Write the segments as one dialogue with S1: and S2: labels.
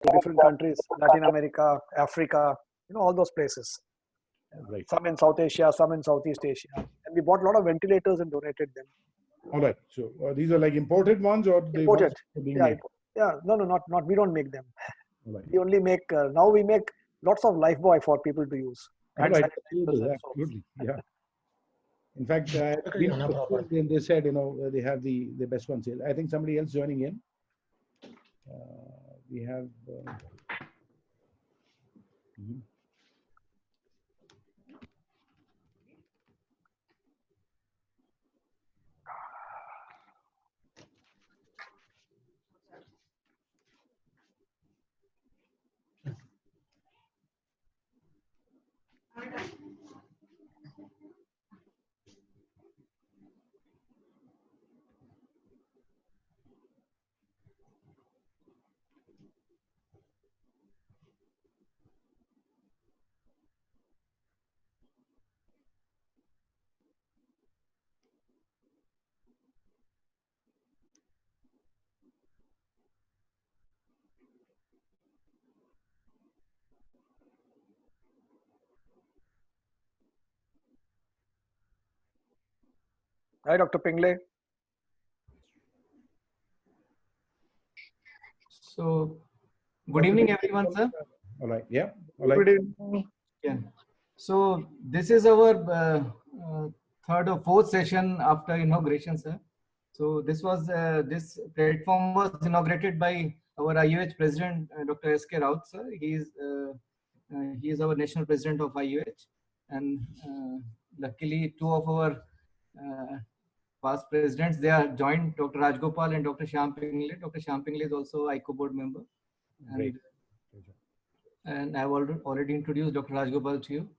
S1: to different countries, Latin America, Africa, all those places.
S2: Right.
S1: Some in South Asia, some in Southeast Asia. And we bought a lot of ventilators and donated them.
S2: All right. So these are like imported ones, or the
S1: Imported.
S2: ones that are being
S1: Yeah,
S2: made?
S1: no, not. We don't make them.
S2: All right.
S1: We only make, now we make lots of Lifebuoy for people to use.
S2: All
S1: And
S2: right.
S1: sanitizers and soaps.
S2: Absolutely. Yeah. In fact, they said, they have the best ones here. I think somebody else joining in. We have.
S1: Hi, Dr. Pingley.
S3: So, good evening, everyone, sir.
S2: All right. Yeah. All right.
S1: Good evening.
S3: Yeah. So, this is our third or fourth session after inauguration, sir. So, this platform was inaugurated by our IUH President, Dr. S.K. Raut, sir. He is our national president of IUH, and luckily, two of our past presidents, they are joined, Dr. Rajgopal and Dr. Shyam Pingle. Dr. Shyam Pingle is also ICO board member.
S2: Great.
S3: And I've already introduced Dr. Rajgopal to you.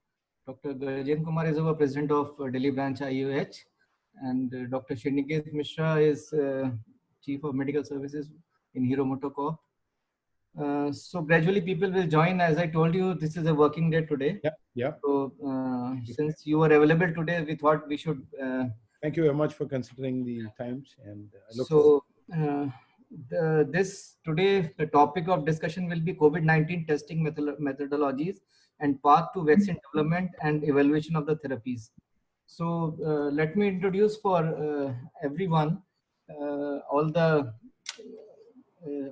S3: Dr. Gajen Kumar is our president of Delhi branch IUH, and Dr. Shriniket Mishra is chief of medical services in Hero MotoCorp. So gradually people will join. As I told you, this is a working day today.
S2: Yeah.
S3: So since you were available today, we thought we should.
S2: Thank you very much for considering the times, and I look forward.
S3: Today the topic of discussion will be COVID-19 testing methodologies and path to vaccine development and evaluation of the therapies. So let me introduce for everyone, all the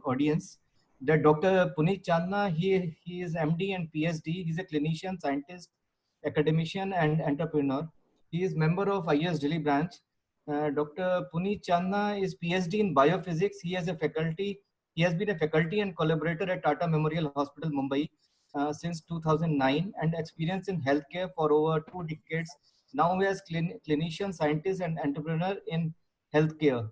S3: audience, that Dr. Puneet Chandna, he is MD and PhD. He's a clinician, scientist, academician, and entrepreneur. He is member of IUS Delhi branch. Dr. Puneet Chandna is PhD in biophysics. He has been a faculty and collaborator at Tata Memorial Hospital, Mumbai since 2009, and experience in healthcare for over 2 decades. Now he is clinician, scientist, and entrepreneur in healthcare.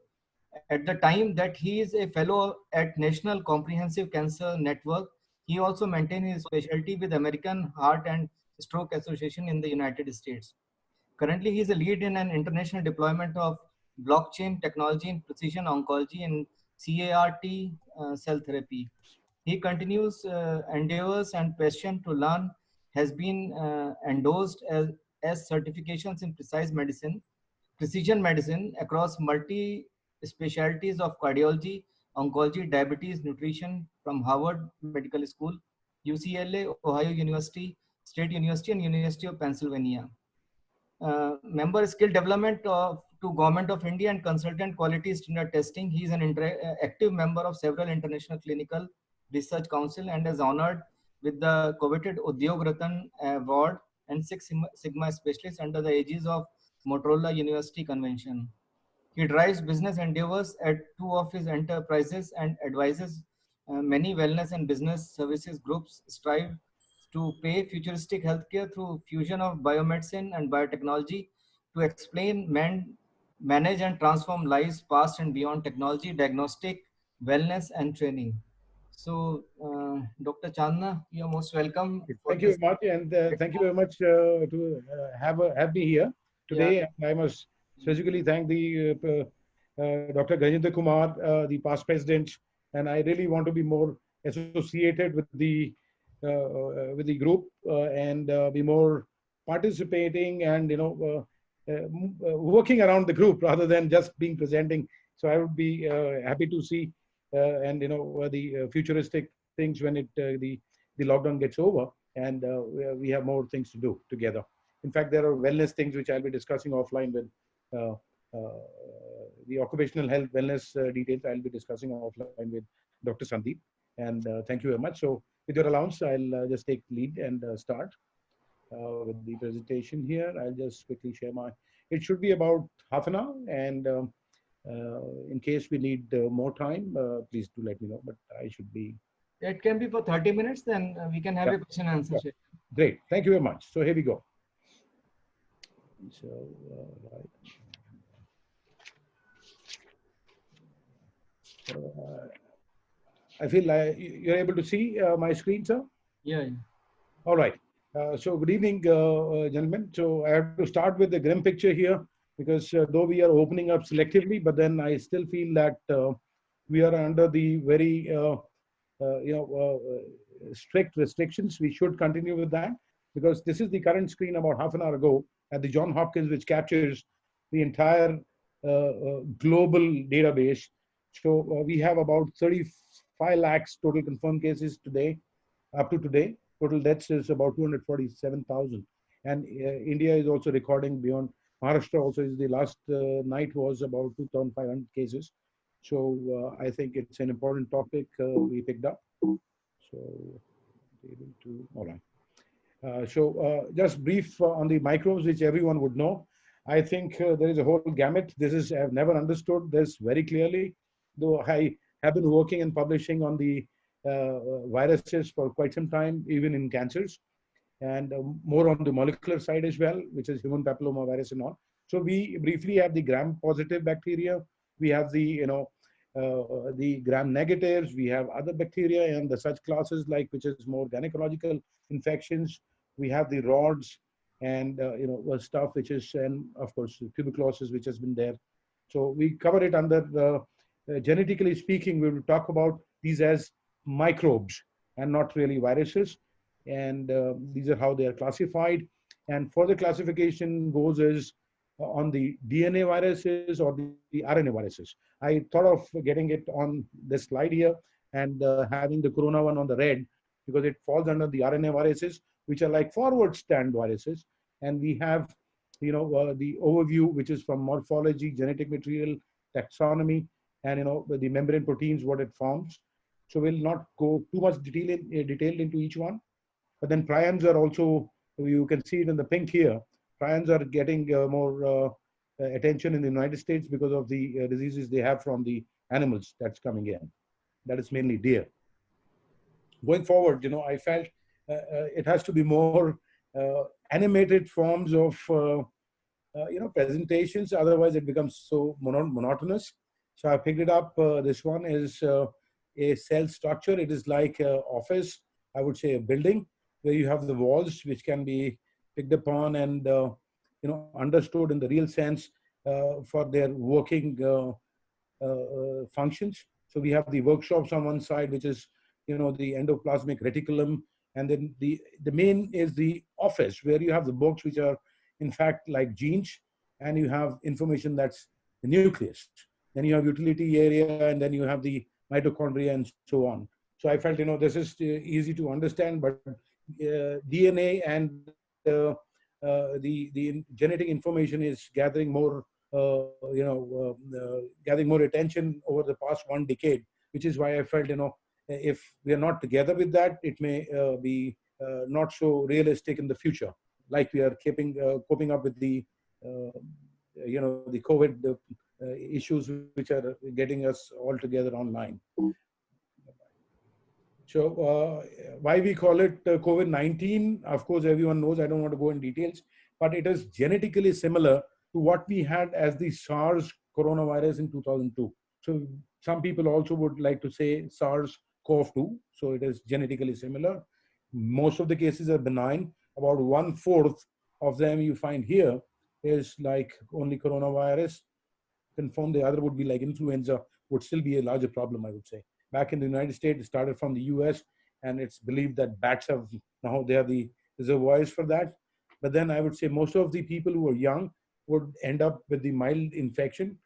S3: At the time that he is a fellow at National Comprehensive Cancer Network, he also maintains his specialty with American Heart and Stroke Association in the United States. Currently, he is a lead in an international deployment of blockchain technology in precision oncology and CAR-T cell therapy. He continues endeavors and passion to learn has been endorsed as certifications in precision medicine across multi-specialties of cardiology, oncology, diabetes, nutrition from Harvard Medical School, UCLA, Ohio University, State University, and University of Pennsylvania. Member skill development to Government of India and consultant quality standard testing. He is an active member of several international clinical research council and is honored with the coveted Udyog Ratan Award and Six Sigma Specialist under the aegis of Motorola University Convention. He drives business endeavors at 2 of his enterprises and advises many wellness and business services groups strive to pay futuristic healthcare through fusion of biomedicine and biotechnology to explain, manage and transform lives past and beyond technology, diagnostic, wellness and training. So, Dr. Chandna, you are most welcome.
S2: Thank you very much, and thank you very much to have me here today. Yeah. I must specifically thank the Dr. Gajendra Kumar, the past president, and I really want to be more associated with the group and be more participating and working around the group rather than just being presenting. So I would be happy to see and the futuristic things when the lockdown gets over, and we have more things to do together. In fact, there are wellness things which I'll be discussing offline with uh, uh, the occupational health wellness details. I'll be discussing offline with Dr. Sandeep. And thank you very much. So with your allowance, I'll just take lead and start with the presentation here. I'll just quickly share my, it should be about half an hour. And in case we need more time, please do let me know, but I should be.
S3: It can be for 30 minutes, then we can have a question and answer session.
S2: Great. Thank you very much. So here we go. So, right. I feel like you're able to see my screen, sir?
S3: Yeah.
S2: All right. So good evening, gentlemen. So I have to start with the grim picture here, because though we are opening up selectively, but then I still feel that we are under the very strict restrictions. We should continue with that, because this is the current screen about half an hour ago at the John Hopkins, which captures the entire global database. So we have about 35 lakhs total confirmed cases today, up to today. Total deaths is about 247,000. And India is also recording beyond. Maharashtra also is the last night was about 2,500 cases. So I think it's an important topic we picked up. So, able to, all right. Just brief on the microbes, which everyone would know. I think there is a whole gamut. This is, I've never understood this very clearly, though I have been working and publishing on the viruses for quite some time, even in cancers, and more on the molecular side as well, which is human papillomavirus and all. So we briefly have the gram-positive bacteria. We have the gram-negatives. We have other bacteria and the such classes like, which is more gynecological infections. We have the rods and stuff which is, and of course tuberculosis, which has been there. So we cover it under genetically speaking. We will talk about these as microbes and not really viruses. And these are how they are classified. And further classification goes is on the DNA viruses or the RNA viruses. I thought of getting it on this slide here and having the corona one on the red, because it falls under the RNA viruses, which are like forward stand viruses. And we have, the overview, which is from morphology, genetic material, taxonomy, and, the membrane proteins, what it forms. So we'll not go too much detailed into each one. But then prions are also, you can see it in the pink here. Prions are getting more attention in the United States because of the diseases they have from the animals that's coming in. That is mainly deer. Going forward, I felt it has to be more animated forms of, presentations. Otherwise, it becomes so monotonous. So I picked it up. This one is a cell structure. It is like an office, I would say a building, where you have the walls, which can be picked upon and understood in the real sense for their working functions. So we have the workshops on one side, which is the endoplasmic reticulum, and then the main is the office, where you have the books, which are in fact like genes, and you have information that's the nucleus. Then you have utility area, and then you have the mitochondria and so on. So I felt this is easy to understand, but DNA and the genetic information is gathering more gathering more attention over the past 1 decade, which is why I felt if we are not together with that, it may be not so realistic in the future, like we are coping up with the the COVID issues which are getting us all together online. So why we call it COVID-19, of course, everyone knows. I don't want to go in details, but it is genetically similar to what we had as the SARS coronavirus in 2002. So some people also would like to say SARS-CoV-2. So it is genetically similar. Most of the cases are benign. About 1/4 of them you find here is like only coronavirus confirmed. The other would be like influenza, would still be a larger problem, I would say. Back in the United States, it started from the US, and it's believed that bats have, now they are the reservoirs for that. But then I would say most of the people who are young would end up with the mild infection.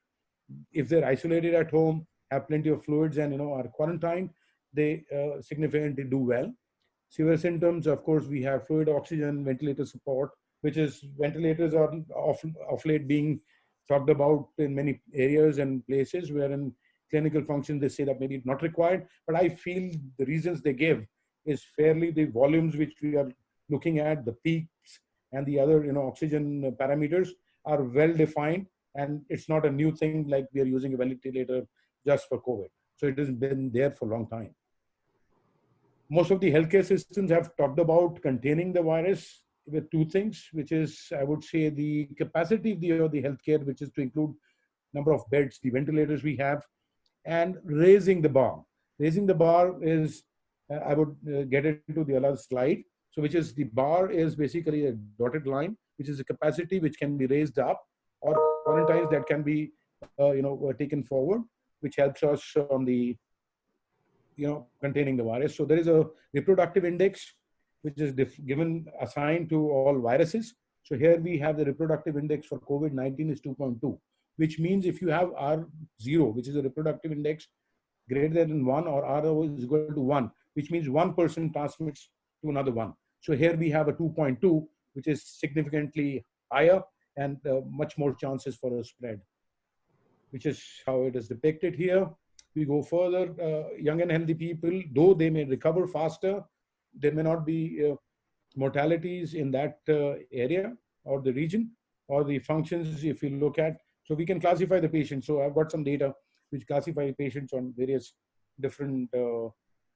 S2: If they're isolated at home, have plenty of fluids and are quarantined, they significantly do well. Severe symptoms, of course, we have fluid oxygen, ventilator support, which is ventilators are of late being talked about in many areas and places where in clinical functions they say that maybe not required. But I feel the reasons they give is fairly the volumes which we are looking at, the peaks and the other oxygen parameters are well defined, and it's not a new thing like we are using a ventilator just for COVID. So it has been there for a long time. Most of the healthcare systems have talked about containing the virus with two things, which is, I would say, the capacity of the healthcare, which is to include number of beds, the ventilators we have, and raising the bar. Raising the bar is, I would get into the other slide. So which is the bar is basically a dotted line, which is a capacity which can be raised up, or quarantines that can be, taken forward, which helps us on the containing the virus. So there is a reproductive index, which is given assigned to all viruses. So here we have the reproductive index for COVID-19 is 2.2, which means if you have R0, which is a reproductive index greater than 1, or R0 is equal to 1, which means one person transmits to another one. So here we have a 2.2, which is significantly higher and much more chances for a spread, which is how it is depicted here. We go further, young and healthy people, though they may recover faster, there may not be mortalities in that area or the region or the functions if you look at. So we can classify the patients. So I've got some data which classify patients on various different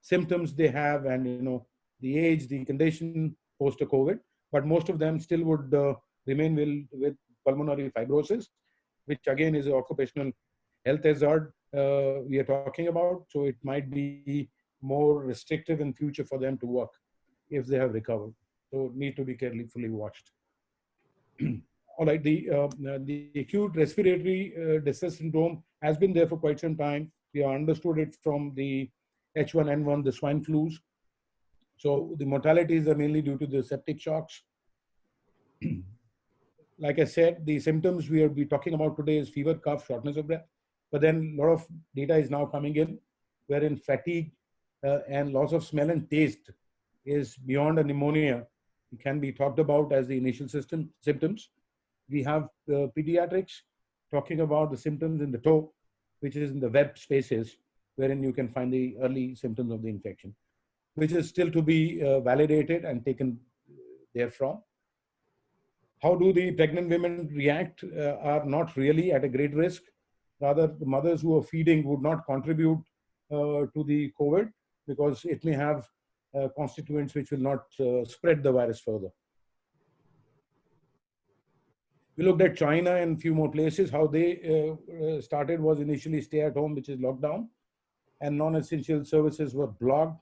S2: symptoms they have, and the age, the condition post COVID. But most of them still would remain with pulmonary fibrosis, which again is an occupational health hazard we are talking about. So it might be more restrictive in future for them to work if they have recovered. So need to be carefully watched. All right, the acute respiratory distress syndrome has been there for quite some time. We understood it from the H1N1, the swine flus. So the mortalities are mainly due to the septic shocks. Like I said, the symptoms we will be talking about today is fever, cough, shortness of breath. But then a lot of data is now coming in, wherein fatigue and loss of smell and taste is beyond a pneumonia. It can be talked about as the initial symptoms. We have pediatrics talking about the symptoms in the toe, which is in the web spaces, wherein you can find the early symptoms of the infection, which is still to be validated and taken therefrom. How do the pregnant women react are not really at a great risk. Rather, the mothers who are feeding would not contribute to the COVID because it may have constituents which will not spread the virus further. We looked at China and a few more places. How they started was initially stay at home, which is lockdown, and non-essential services were blocked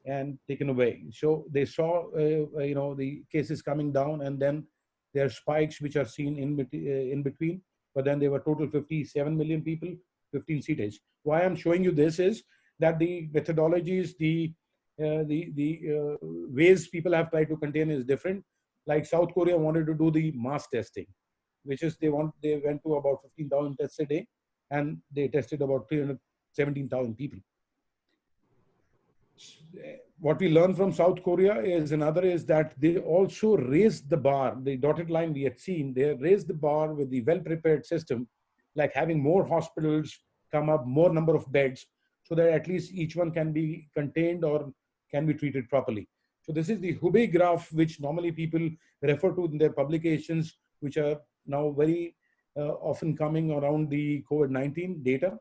S2: and taken away. So they saw, the cases coming down, and then there are spikes which are seen in between. But then there were total 57 million people, 15 cities. Why I'm showing you this is that the methodologies, the ways people have tried to contain is different. Like South Korea wanted to do the mass testing, which is they went to about 15,000 tests a day, and they tested about 317,000 people. What we learned from South Korea is that they also raised the bar, the dotted line we had seen, they raised the bar with the well-prepared system, like having more hospitals come up, more number of beds, so that at least each one can be contained or can be treated properly. So this is the Hubei graph, which normally people refer to in their publications, which are now very often coming around the COVID-19 data.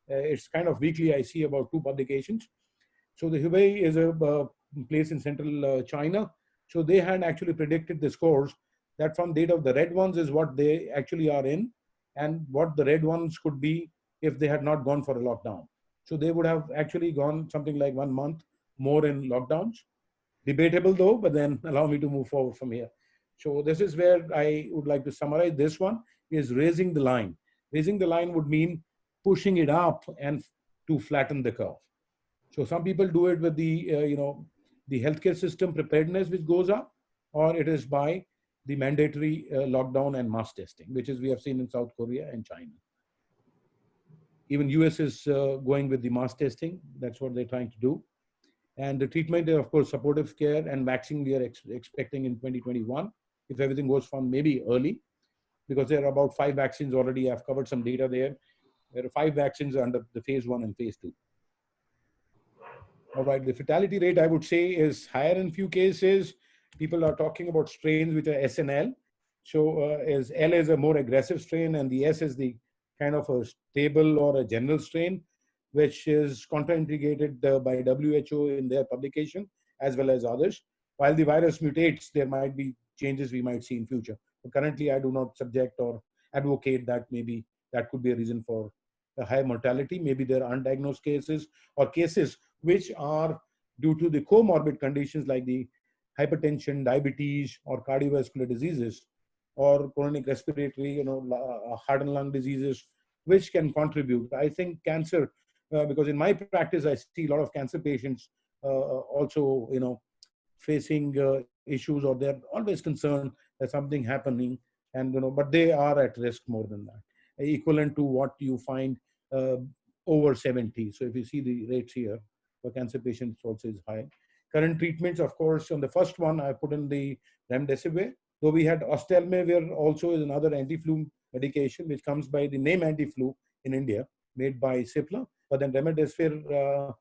S2: It's kind of weekly, I see about 2 publications. So the Hubei is a place in central China. So they had actually predicted the scores that from data of the red ones is what they actually are in, and what the red ones could be if they had not gone for a lockdown. So they would have actually gone something like 1 month more in lockdowns. Debatable though, but then allow me to move forward from here. So this is where I would like to summarize. This one is raising the line. Raising the line would mean pushing it up and to flatten the curve. So some people do it with the, the healthcare system preparedness, which goes up, or it is by the mandatory lockdown and mass testing, which is we have seen in South Korea and China. Even US is going with the mass testing. That's what they're trying to do. And the treatment, of course, supportive care and vaccine we are expecting in 2021, if everything goes from maybe early, because there are about 5 vaccines already. I've covered some data there. There are 5 vaccines under the phase 1 and phase 2. All right, the fatality rate, I would say, is higher in few cases. People are talking about strains which are S and L. So as L is a more aggressive strain and the S is the kind of a stable or a general strain, which is contraindicated by WHO in their publication, as well as others. While the virus mutates, there might be changes we might see in future. But currently, I do not subject or advocate that maybe that could be a reason for a high mortality. Maybe there are undiagnosed cases or cases which are due to the comorbid conditions like the hypertension, diabetes, or cardiovascular diseases, or chronic respiratory, heart and lung diseases, which can contribute. I think cancer, because in my practice, I see a lot of cancer patients also, facing issues, or they're always concerned that something happening, and but they are at risk more than that, equivalent to what you find over 70. So if you see the rates here for cancer patients, also is high. Current treatments, of course, on the first one, I put in the remdesivir. Though we had oseltamivir also is another anti-flu medication, which comes by the name anti-flu in India, made by Cipla. But then remdesivir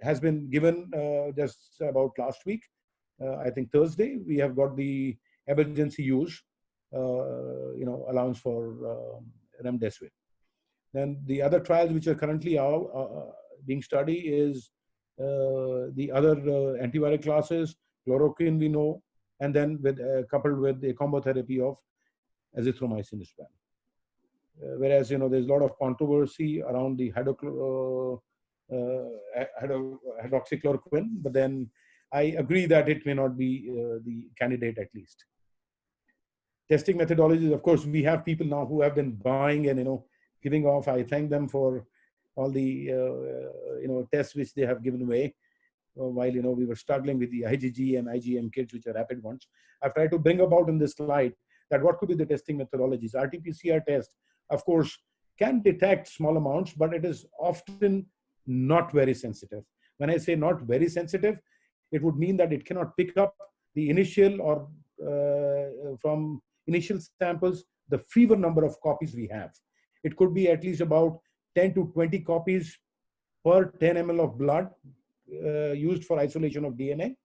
S2: has been given just about last week. I think Thursday, we have got the emergency use, allowance for remdesivir. Then the other trials which are currently being studied is the other antiviral classes, chloroquine we know, and then coupled with the combo therapy of azithromycin as well. Whereas, there's a lot of controversy around the hydroxychloroquine, but then I agree that it may not be the candidate at least. Testing methodologies, of course, we have people now who have been buying and, giving off. I thank them for all the, tests which they have given away. While, we were struggling with the IgG and IgM kits, which are rapid ones. I've tried to bring about in this slide that what could be the testing methodologies. RT-PCR test, of course, can detect small amounts, but it is often not very sensitive. When I say not very sensitive, it would mean that it cannot pick up the initial or from initial samples, the fever number of copies we have. It could be at least about 10 to 20 copies per 10 ml of blood used for isolation of DNA.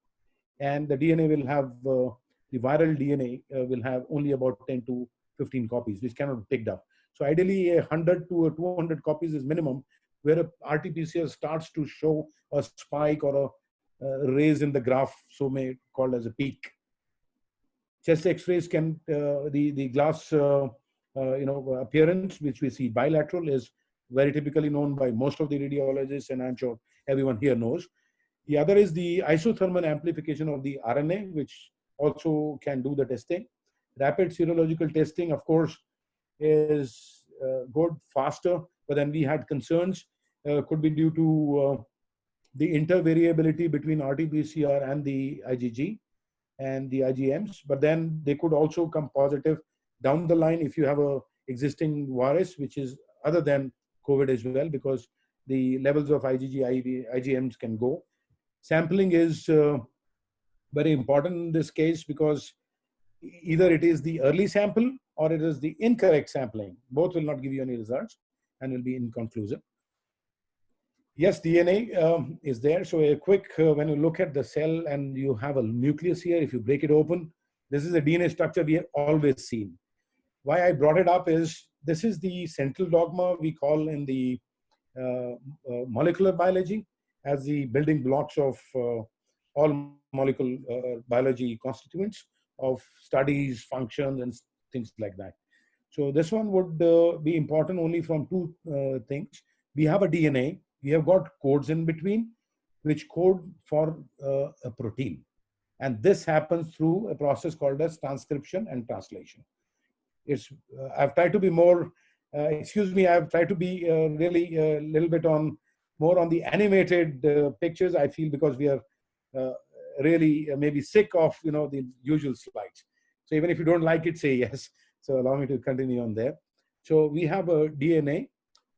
S2: And the DNA will have, the viral DNA will have only about 10 to 15 copies, which cannot be picked up. So ideally, 100 to 200 copies is minimum, where a RT-PCR starts to show a spike or a raise in the graph, so may called as a peak. Chest X-rays can, the glass, appearance, which we see bilateral, is very typically known by most of the radiologists, and I'm sure everyone here knows. The other is the isothermal amplification of the RNA, which also can do the testing. Rapid serological testing, of course, is good, faster, but then we had concerns, could be due to the intervariability between RT-PCR and the IgG and the IgMs, but then they could also come positive down the line if you have a existing virus, which is other than COVID as well, because the levels of IgG, IgMs can go. Sampling is very important in this case, because either it is the early sample or it is the incorrect sampling. Both will not give you any results and will be inconclusive. Yes, DNA is there. So a quick, when you look at the cell and you have a nucleus here, if you break it open, this is a DNA structure we have always seen. Why I brought it up is, this is the central dogma we call in the molecular biology as the building blocks of all molecular biology constituents of studies, functions, and things like that. So this one would be important only from two things. We have a DNA. We have got codes in between, which code for a protein. And this happens through a process called as transcription and translation. It's, I've tried to be more, excuse me, I've tried to be really a little bit on, more on the animated pictures, I feel, because we are really maybe sick of, the usual slides. So even if you don't like it, say yes. So allow me to continue on there. So we have a DNA,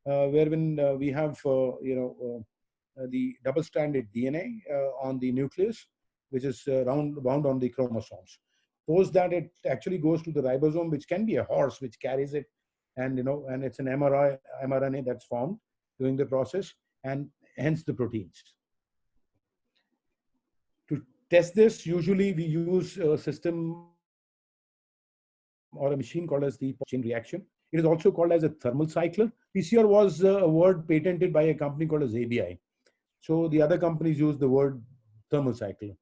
S2: wherein we have, the double-stranded DNA on the nucleus, which is bound on the chromosomes. Post that, it actually goes to the ribosome, which can be a horse which carries it, and and it's an mRNA that's formed during the process, and hence the proteins. To test this, usually we use a system or a machine called as the chain reaction. It is also called as a thermal cycler. PCR was a word patented by a company called as ABI. So the other companies use the word thermal cycler.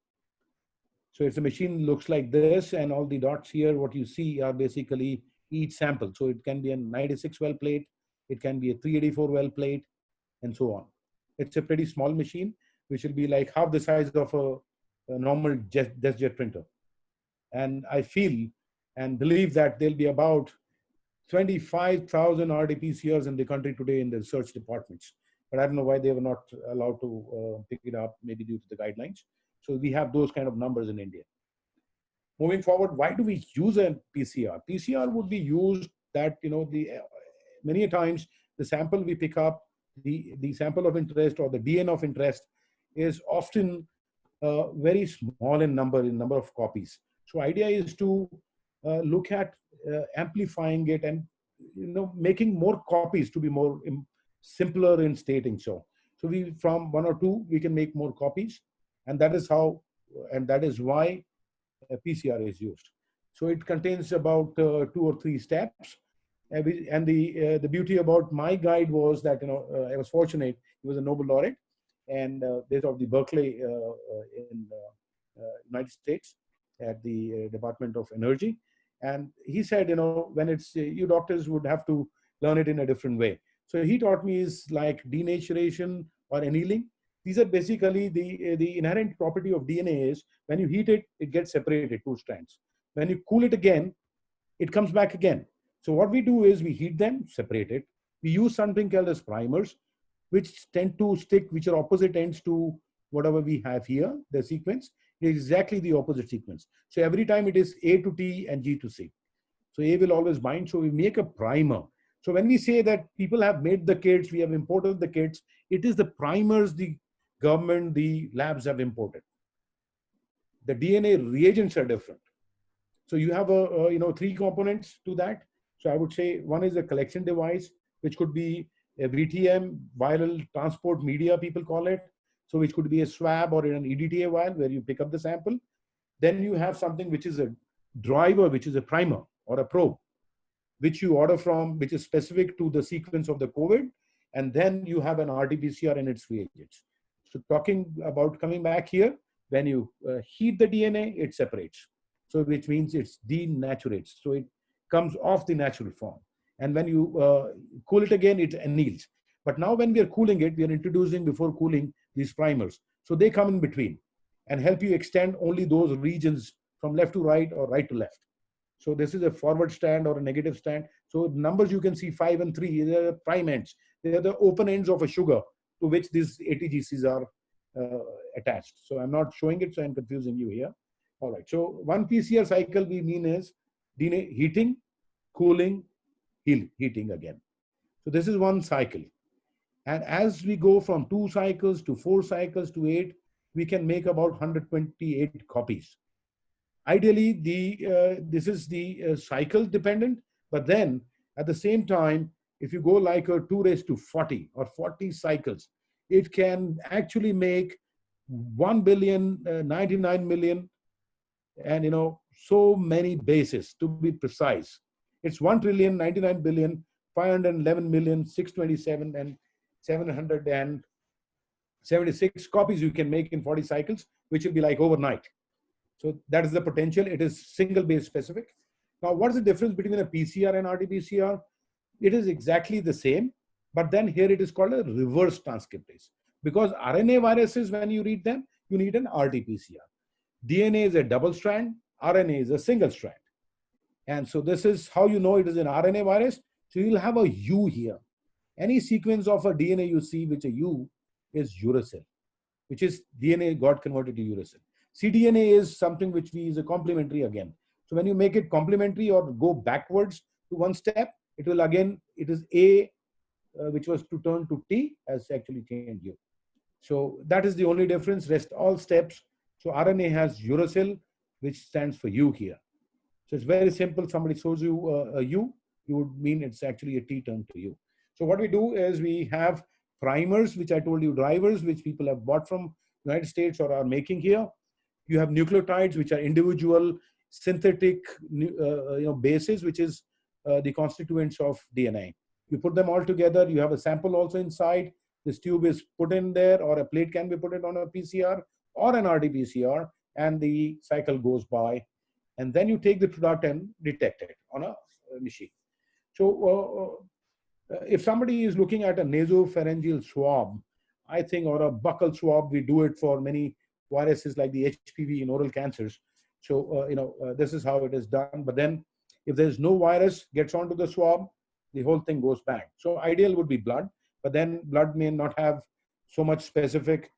S2: So it's a machine, looks like this, and all the dots here, what you see are basically each sample. So it can be a 96 well plate, it can be a 384 well plate, and so on. It's a pretty small machine, which will be like half the size of a normal desk jet printer. And I feel and believe that there'll be about 25,000 RT-PCRs in the country today in the research departments. But I don't know why they were not allowed to pick it up, maybe due to the guidelines. So we have those kind of numbers in India. Moving forward, why do we use a PCR? PCR would be used that, many times the sample we pick up, the sample of interest or the DNA of interest is often very small in number of copies. So idea is to look at amplifying it and making more copies to be more simpler in stating so. So we, from 1 or 2, we can make more copies, and that is how, and that is why PCR is used. So it contains about 2 or 3 steps. And the beauty about my guide was that I was fortunate. He was a Nobel laureate, and based off the Berkeley in United States at the Department of Energy. And he said, when it's you doctors would have to learn it in a different way. So he taught me is like denaturation or annealing. These are basically the inherent property of DNA is when you heat it, it gets separated, 2 strands. When you cool it again, it comes back again. So what we do is we heat them, separate it. We use something called as primers, which tend to stick, which are opposite ends to whatever we have here, the sequence. It is exactly the opposite sequence. So every time it is A to T and G to C. So A will always bind. So we make a primer. So when we say that people have made the kits, we have imported the kits, it is the primers the government, the labs have imported. The DNA reagents are different. So you have 3 components to that. So I would say one is a collection device, which could be a VTM, viral transport media, people call it. So which could be a swab or an EDTA vial where you pick up the sample. Then you have something which is a driver, which is a primer or a probe, which you order from, which is specific to the sequence of the COVID. And then you have an RT-PCR and its reagents. So talking about coming back here, when you heat the DNA, it separates. So which means it's denaturates. So it comes off the natural form. And when you cool it again, it anneals. But now when we are cooling it, we are introducing before cooling these primers. So they come in between and help you extend only those regions from left to right or right to left. So this is a forward strand or a negative strand. So numbers you can see 5 and 3, they are prime ends. They are the open ends of a sugar to which these ATGCs are attached. So I'm not showing it, so I'm confusing you here. All right, so one PCR cycle we mean is DNA heating, cooling, heating again. So this is one cycle. And as we go from 2 cycles to 4 cycles to 8, we can make about 128 copies. Ideally, this is the cycle dependent, but then at the same time, if you go like a 2⁻40 or 40 cycles, it can actually make 1 billion, 99 million, and so many bases to be precise. It's 1 trillion, 99 billion, 511 million, 627, and 776 copies you can make in 40 cycles, which will be like overnight. So that is the potential. It is single base specific. Now, what is the difference between a PCR and RT-PCR? It is exactly the same, but then here it is called a reverse transcriptase. Because RNA viruses, when you read them, you need an RT-PCR. DNA is a double strand, RNA is a single strand. And so this is how you know it is an RNA virus. So you'll have a U here. Any sequence of a DNA you see which a U is uracil, which is DNA got converted to uracil. cDNA is something which is a complementary again. So when you make it complementary or go backwards to one step, it will again, it is A which was to turn to T, has actually changed U. So that is the only difference. Rest all steps. So RNA has uracil, which stands for U here. So it's very simple. Somebody shows you a U, you would mean it's actually a T turned to U. So what we do is we have primers, which I told you, drivers, which people have bought from United States or are making here. You have nucleotides, which are individual synthetic bases, which is the constituents of DNA. You put them all together. You have a sample also inside. This tube is put in there, or a plate can be put in on a PCR or an RT-PCR, and the cycle goes by. And then you take the product and detect it on a machine. So if somebody is looking at a nasopharyngeal swab, I think, or a buccal swab, we do it for many viruses like the HPV in oral cancers. So, this is how it is done. But then if there's no virus gets onto the swab, the whole thing goes back. So ideal would be blood, but then blood may not have so much specific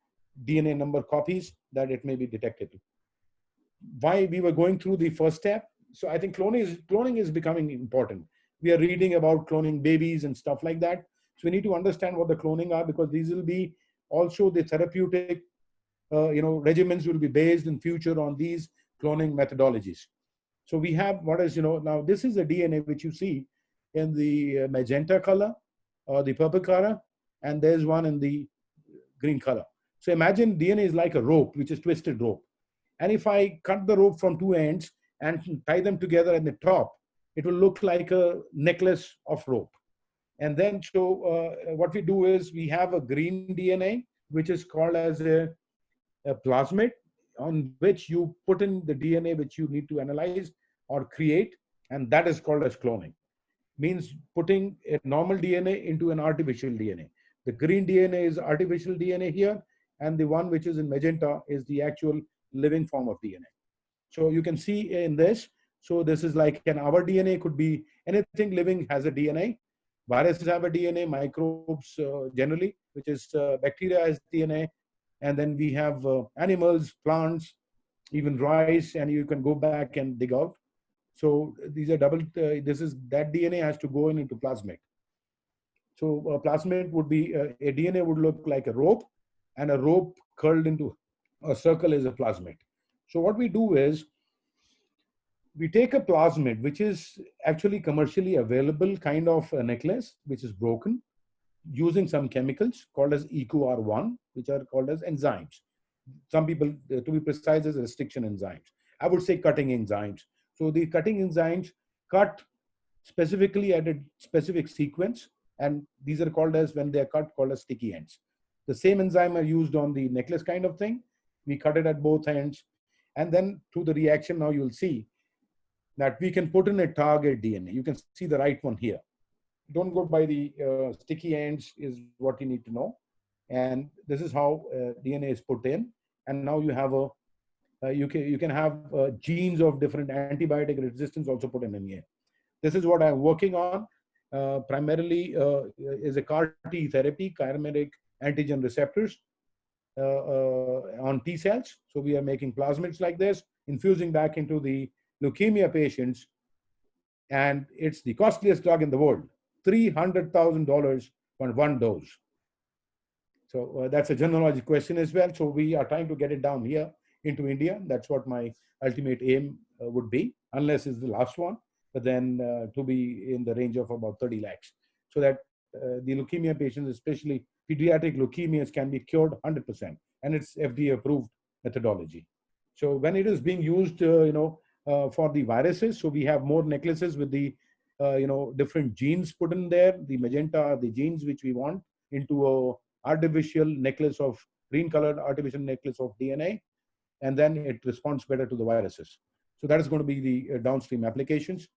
S2: DNA number copies that it may be detectable. Why we were going through the first step? So I think cloning is becoming important. We are reading about cloning babies and stuff like that. So we need to understand what the cloning are, because these will be also the therapeutic regimens will be based in future on these cloning methodologies. So we have what is, now this is the DNA which you see in the magenta color or the purple color, and there's one in the green color. So imagine DNA is like a rope, which is twisted rope. And if I cut the rope from two ends and tie them together at the top, it will look like a necklace of rope. And then, so what we do is we have a green DNA, which is called as a plasmid, on which you put in the DNA which you need to analyze or create, and that is called as cloning. Means putting a normal DNA into an artificial DNA. The green DNA is artificial DNA here, and the one which is in magenta is the actual living form of DNA. So you can see in this, so this is like our DNA could be anything living has a DNA. Viruses have a DNA, microbes generally, which is bacteria has DNA. And then we have animals, plants, even rice, and you can go back and dig out. So these are double, that DNA has to go into plasmid. So plasmid would be, a DNA would look like a rope, and a rope curled into a circle is a plasmid. So what we do is, we take a plasmid, which is actually commercially available kind of a necklace, which is broken, using some chemicals called as EcoR1, which are called as enzymes. Some people, to be precise, as restriction enzymes. I would say cutting enzymes. So the cutting enzymes cut specifically at a specific sequence, and these are called as, when they are cut, called as sticky ends. The same enzyme are used on the necklace kind of thing. We cut it at both ends, and then through the reaction, now you'll see that we can put in a target DNA. You can see the right one here. Don't go by the sticky ends is what you need to know. And this is how DNA is put in. And now you have you can have genes of different antibiotic resistance also put in here. This is what I'm working on. Primarily is a CAR-T therapy, chimeric antigen receptors on T cells. So we are making plasmids like this, infusing back into the leukemia patients. And it's the costliest drug in the world. $300,000 for one dose. So that's a general question as well. So we are trying to get it down here into India. That's what my ultimate aim would be, unless it's the last one, but then to be in the range of about 30 lakhs. So that the leukemia patients, especially pediatric leukemias, can be cured 100%. And it's FDA approved methodology. So when it is being used, for the viruses, so we have more necklaces with the different genes put in there. The magenta are the genes which we want into a artificial necklace of green colored artificial necklace of DNA, and then it responds better to the viruses. So that is going to be the downstream applications.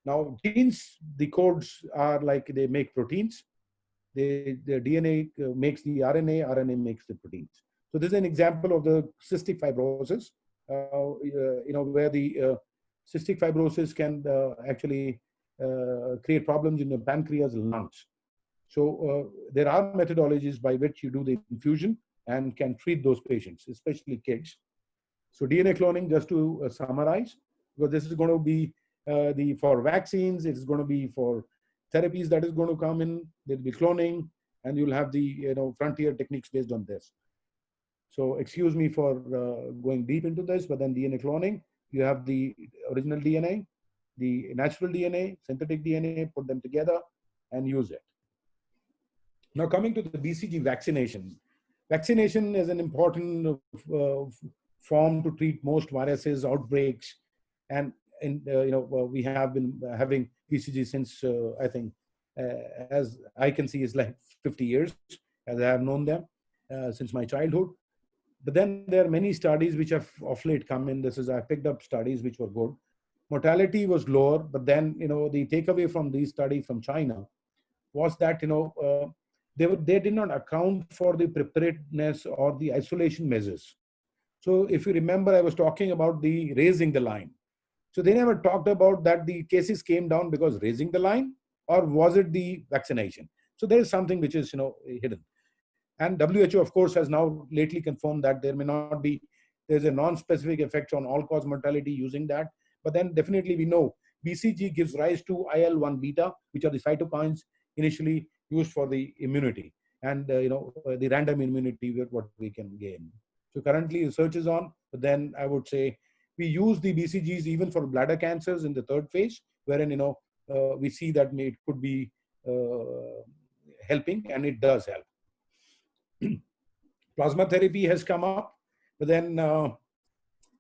S2: Now genes, the codes are like they make proteins. The DNA makes the RNA, RNA makes the proteins. So this is an example of the cystic fibrosis, where the cystic fibrosis can actually create problems in the pancreas and lungs. So there are methodologies by which you do the infusion and can treat those patients, especially kids. So DNA cloning, just to summarize, because this is going to be for vaccines, it's going to be for therapies that is going to come in. There'll be cloning, and you'll have the frontier techniques based on this. So excuse me for going deep into this, but then DNA cloning, you have the original DNA, the natural DNA, synthetic DNA, put them together and use it. Now coming to the BCG vaccination. Vaccination is an important form to treat most viruses, outbreaks, and we have been having BCG since I think, as I can see, is like 50 years, as I have known them since my childhood. But then there are many studies which have of late come in. I picked up studies which were good. Mortality was lower, but then the takeaway from these studies from China was that they did not account for the preparedness or the isolation measures. So if you remember, I was talking about the raising the line. So they never talked about that the cases came down because raising the line, or was it the vaccination? So there is something which is hidden. And WHO, of course, has now lately confirmed that there may not be, there's a non-specific effect on all-cause mortality using that. But then definitely we know BCG gives rise to IL-1 beta, which are the cytokines initially used for the immunity, and the random immunity with what we can gain. So currently research is on, but then I would say we use the BCGs even for bladder cancers in the third phase, wherein we see that it could be helping, and it does help. Plasma therapy has come up, but then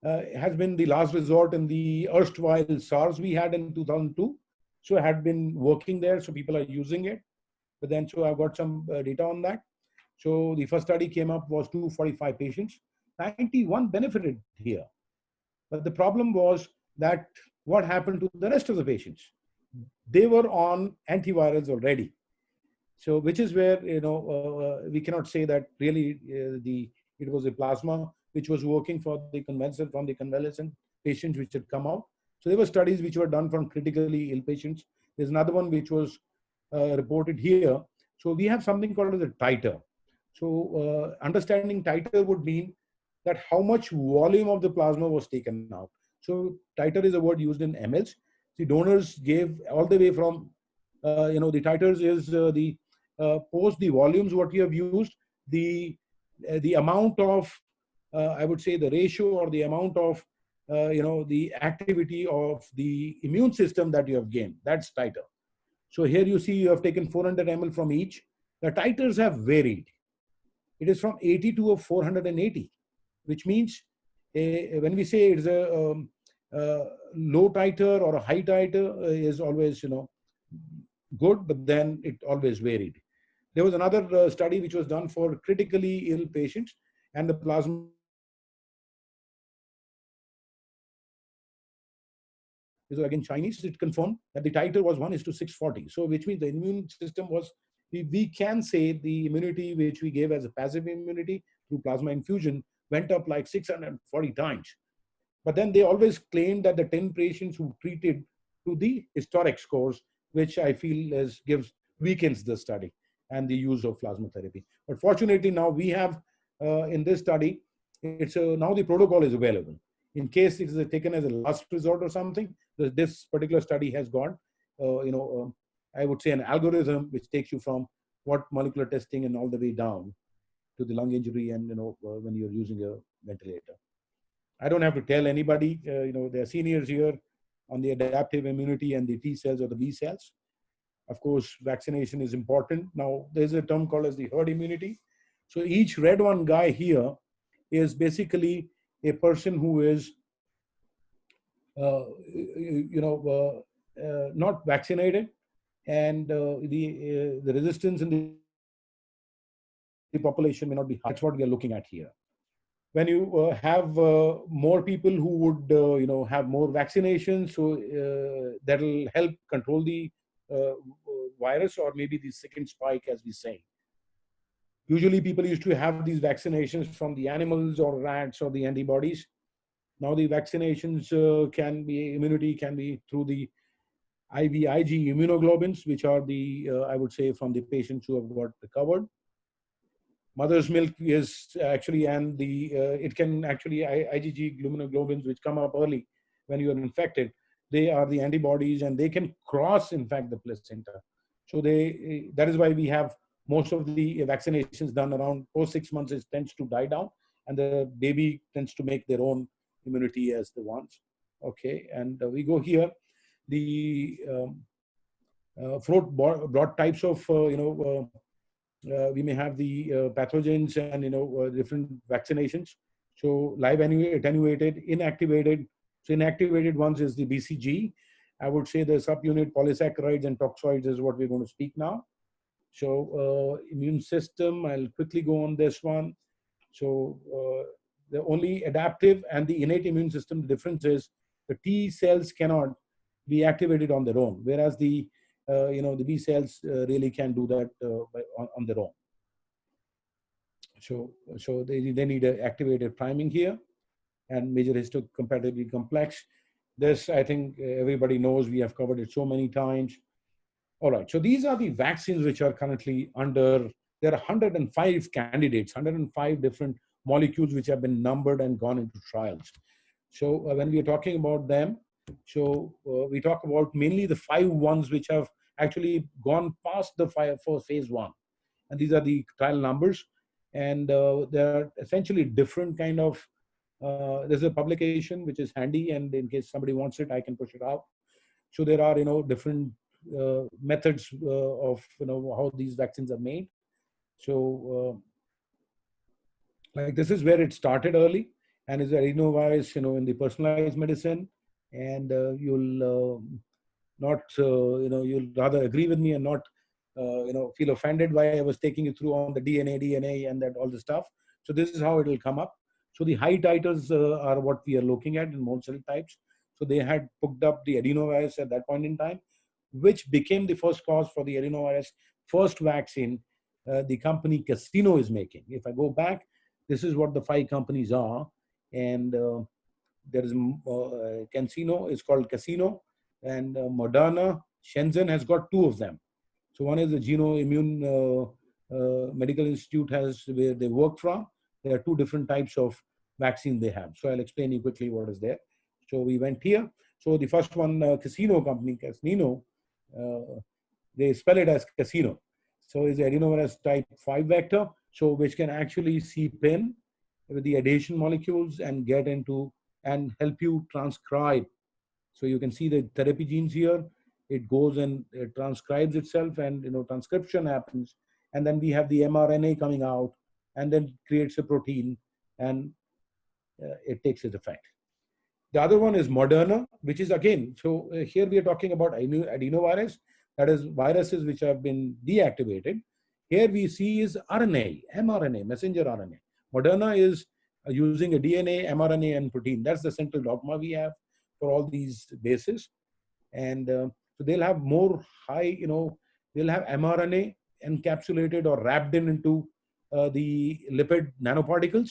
S2: has been the last resort in the erstwhile SARS we had in 2002. So it had been working there, so people are using it. But then, so I've got some data on that. So the first study came up was 245 patients, 91 benefited here. But the problem was that what happened to the rest of the patients? They were on antivirals already. So which is where we cannot say that really it was a plasma which was working for the convalescent patients which had come out. So there were studies which were done from critically ill patients. There's another one which was reported here. So we have something called as a titer. So understanding titer would mean that how much volume of the plasma was taken out. So titer is a word used in mLs. The donors gave all the way from the titers is the post the volumes what you have used, the amount of I would say the ratio or the amount of the activity of the immune system that you have gained. That's titer. So here you see you have taken 400 ml from each. The titers have varied. It is from 80 to 480, which means when we say it's a low titer or a high titer is always good, but then it always varied. There was another study which was done for critically ill patients, and the plasma is again Chinese. It confirmed that the titer was 1:640. So which means the immune system was, we can say the immunity which we gave as a passive immunity through plasma infusion went up like 640 times. But then they always claimed that the 10 patients who treated to the historic scores, which I feel weakens the study and the use of plasma therapy. But fortunately now we have in this study, now the protocol is available. In case it is taken as a last resort or something, this particular study has got, I would say an algorithm which takes you from what molecular testing and all the way down to the lung injury and, when you're using a ventilator. I don't have to tell anybody, there are seniors here on the adaptive immunity and the T cells or the B cells. Of course, vaccination is important. Now, there's a term called as the herd immunity. So each red one guy here is basically a person who is, not vaccinated, and the resistance in the population may not be high. That's what we are looking at here. When you have more people who would, have more vaccinations, so that'll help control the virus or maybe the second spike, as we say. Usually people used to have these vaccinations from the animals or rats or the antibodies. Now the vaccinations immunity can be through the IVIG immunoglobulins, which are the, I would say, from the patients who have got recovered. Mother's milk is actually, and it can actually, IgG immunoglobulins, which come up early when you are infected, they are the antibodies and they can cross, in fact, the placenta. So that is why we have most of the vaccinations done around post 6 months. It tends to die down, and the baby tends to make their own immunity as the ones. Okay, and we go here. The broad types of we may have the pathogens and different vaccinations. So live attenuated, inactivated. So inactivated ones is the BCG. I would say the subunit polysaccharides and toxoids is what we're going to speak now. So immune system, I'll quickly go on this one. So the only adaptive and the innate immune system, the difference is the T cells cannot be activated on their own, whereas the the B cells really can do that on their own. So they need an activated priming here, and major histocompatibility complex. This, I think everybody knows, we have covered it so many times. All right, so these are the vaccines which are currently under, there are 105 candidates, 105 different molecules which have been numbered and gone into trials. So when we are talking about them, so we talk about mainly the 5 ones which have actually gone past the phase 1. And these are the trial numbers. And there are essentially different kind of, there's a publication which is handy, and in case somebody wants it, I can push it out. So there are, different methods of, how these vaccines are made. So like this is where it started early, and is adenovirus, in the personalized medicine. And you'll not, you'll rather agree with me and not, feel offended why I was taking you through on the DNA, and that all the stuff. So this is how it will come up. So the high titers are what we are looking at in most cell types. So they had hooked up the adenovirus at that point in time, which became the first cause for the adenovirus first vaccine the company Casino is making. If I go back, this is what the 5 companies are. And there is CanSino is called Casino, and Moderna, Shenzhen has got 2 of them. So one is the Geno Immune Medical Institute where they work from. There are 2 different types of vaccine they have. So I'll explain you quickly what is there. So we went here. So the first one, Casino company, Casino, they spell it as Casino. So it's adenovirus type 5 vector, so which can actually seep in with the adhesion molecules and get into and help you transcribe. So you can see the therapy genes here. It goes and it transcribes itself, and transcription happens, and then we have the mRNA coming out, and then creates a protein, and it takes its effect. The other one is Moderna, which is again, so here we are talking about adenovirus, that is viruses which have been deactivated. Here we see is RNA, mRNA, messenger RNA. Moderna is using a DNA, mRNA, and protein. That's the central dogma we have for all these bases. And so they'll have more high, they'll have mRNA encapsulated or wrapped into the lipid nanoparticles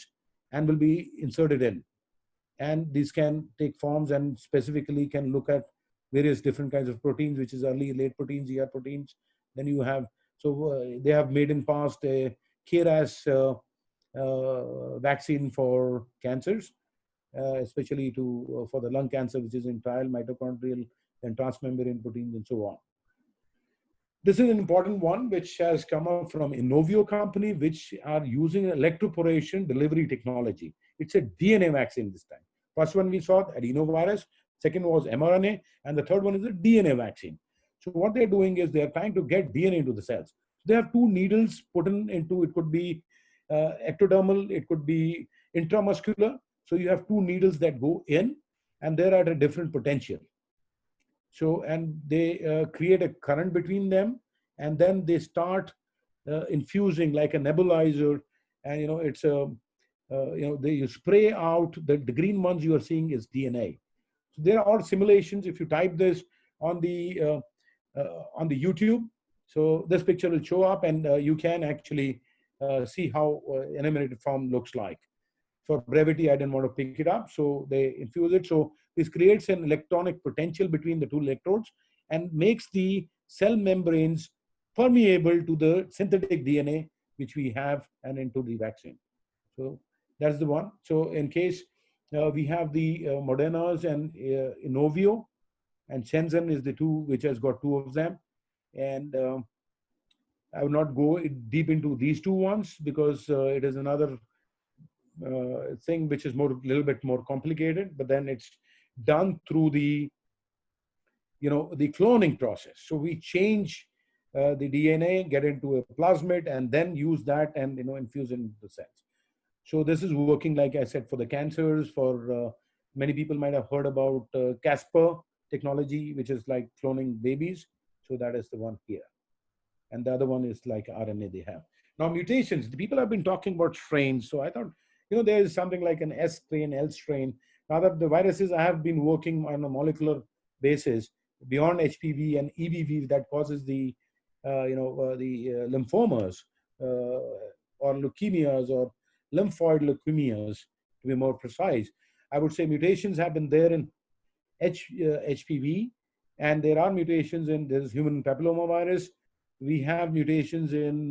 S2: and will be inserted in. And these can take forms and specifically can look at various different kinds of proteins, which is early, late proteins, ER proteins. Then you have, so they have made in past a KRAS vaccine for cancers, especially for the lung cancer, which is in trial, mitochondrial and transmembrane proteins and so on. This is an important one, which has come up from Inovio company, which are using electroporation delivery technology. It's a DNA vaccine this time. First one we saw, adenovirus. Second was mRNA. And the third one is a DNA vaccine. So what they're doing is they're trying to get DNA into the cells. They have 2 needles put into, it could be ectodermal, it could be intramuscular. So you have 2 needles that go in, and they're at a different potential. So, and they create a current between them, and then they start infusing like a nebulizer, and it's a, you spray out, the green ones you are seeing is DNA. So there are simulations. If you type this on the YouTube, so this picture will show up, and you can actually see how animated form looks like. For brevity, I didn't want to pick it up, so they infuse it. So this creates an electronic potential between the 2 electrodes and makes the cell membranes permeable to the synthetic DNA which we have and into the vaccine. So that's the one. So in case we have the Moderna's and Inovio, and Shenzhen is the 2 which has got 2 of them. And I would not go deep into these two ones because it is another thing which is more a little bit more complicated. But then it's done through the the cloning process. So we change the DNA, get into a plasmid, and then use that and infuse in the cells. So this is working, like I said, for the cancers. For many people might have heard about CRISPR technology, which is like cloning babies. So that is the one here, and the other one is like RNA they have. Now mutations. The people have been talking about strains. So I thought, there is something like an S strain, L strain. Now that the viruses, I have been working on a molecular basis beyond HPV and EBV that causes the lymphomas or leukemias or lymphoid leukemias, to be more precise. I would say mutations have been there in HPV, and there are mutations in this human papillomavirus. We have mutations in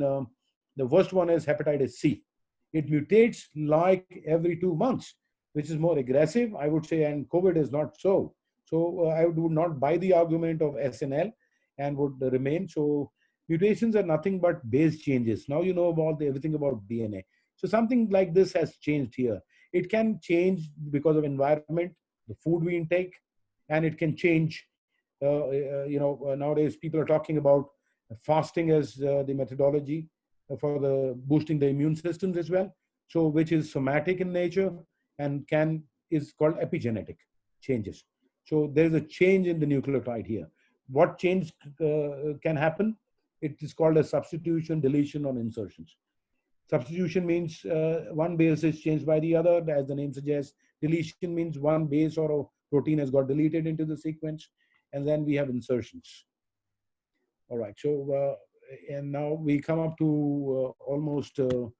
S2: the worst one is hepatitis C. It mutates like every 2 months, which is more aggressive, I would say, and COVID is not so. So I would not buy the argument of SNL and would remain. So mutations are nothing but base changes. Now you know about everything about DNA. So something like this has changed here. It can change because of environment, the food we intake, and it can change. Nowadays people are talking about fasting as the methodology for the boosting the immune systems as well. So which is somatic in nature and is called epigenetic changes. So there is a change in the nucleotide here. What change can happen? It is called a substitution, deletion, or insertions. Substitution means one base is changed by the other, as the name suggests. Deletion means one base or a protein has got deleted into the sequence. And then we have insertions. All right, so, and now we come up to almost the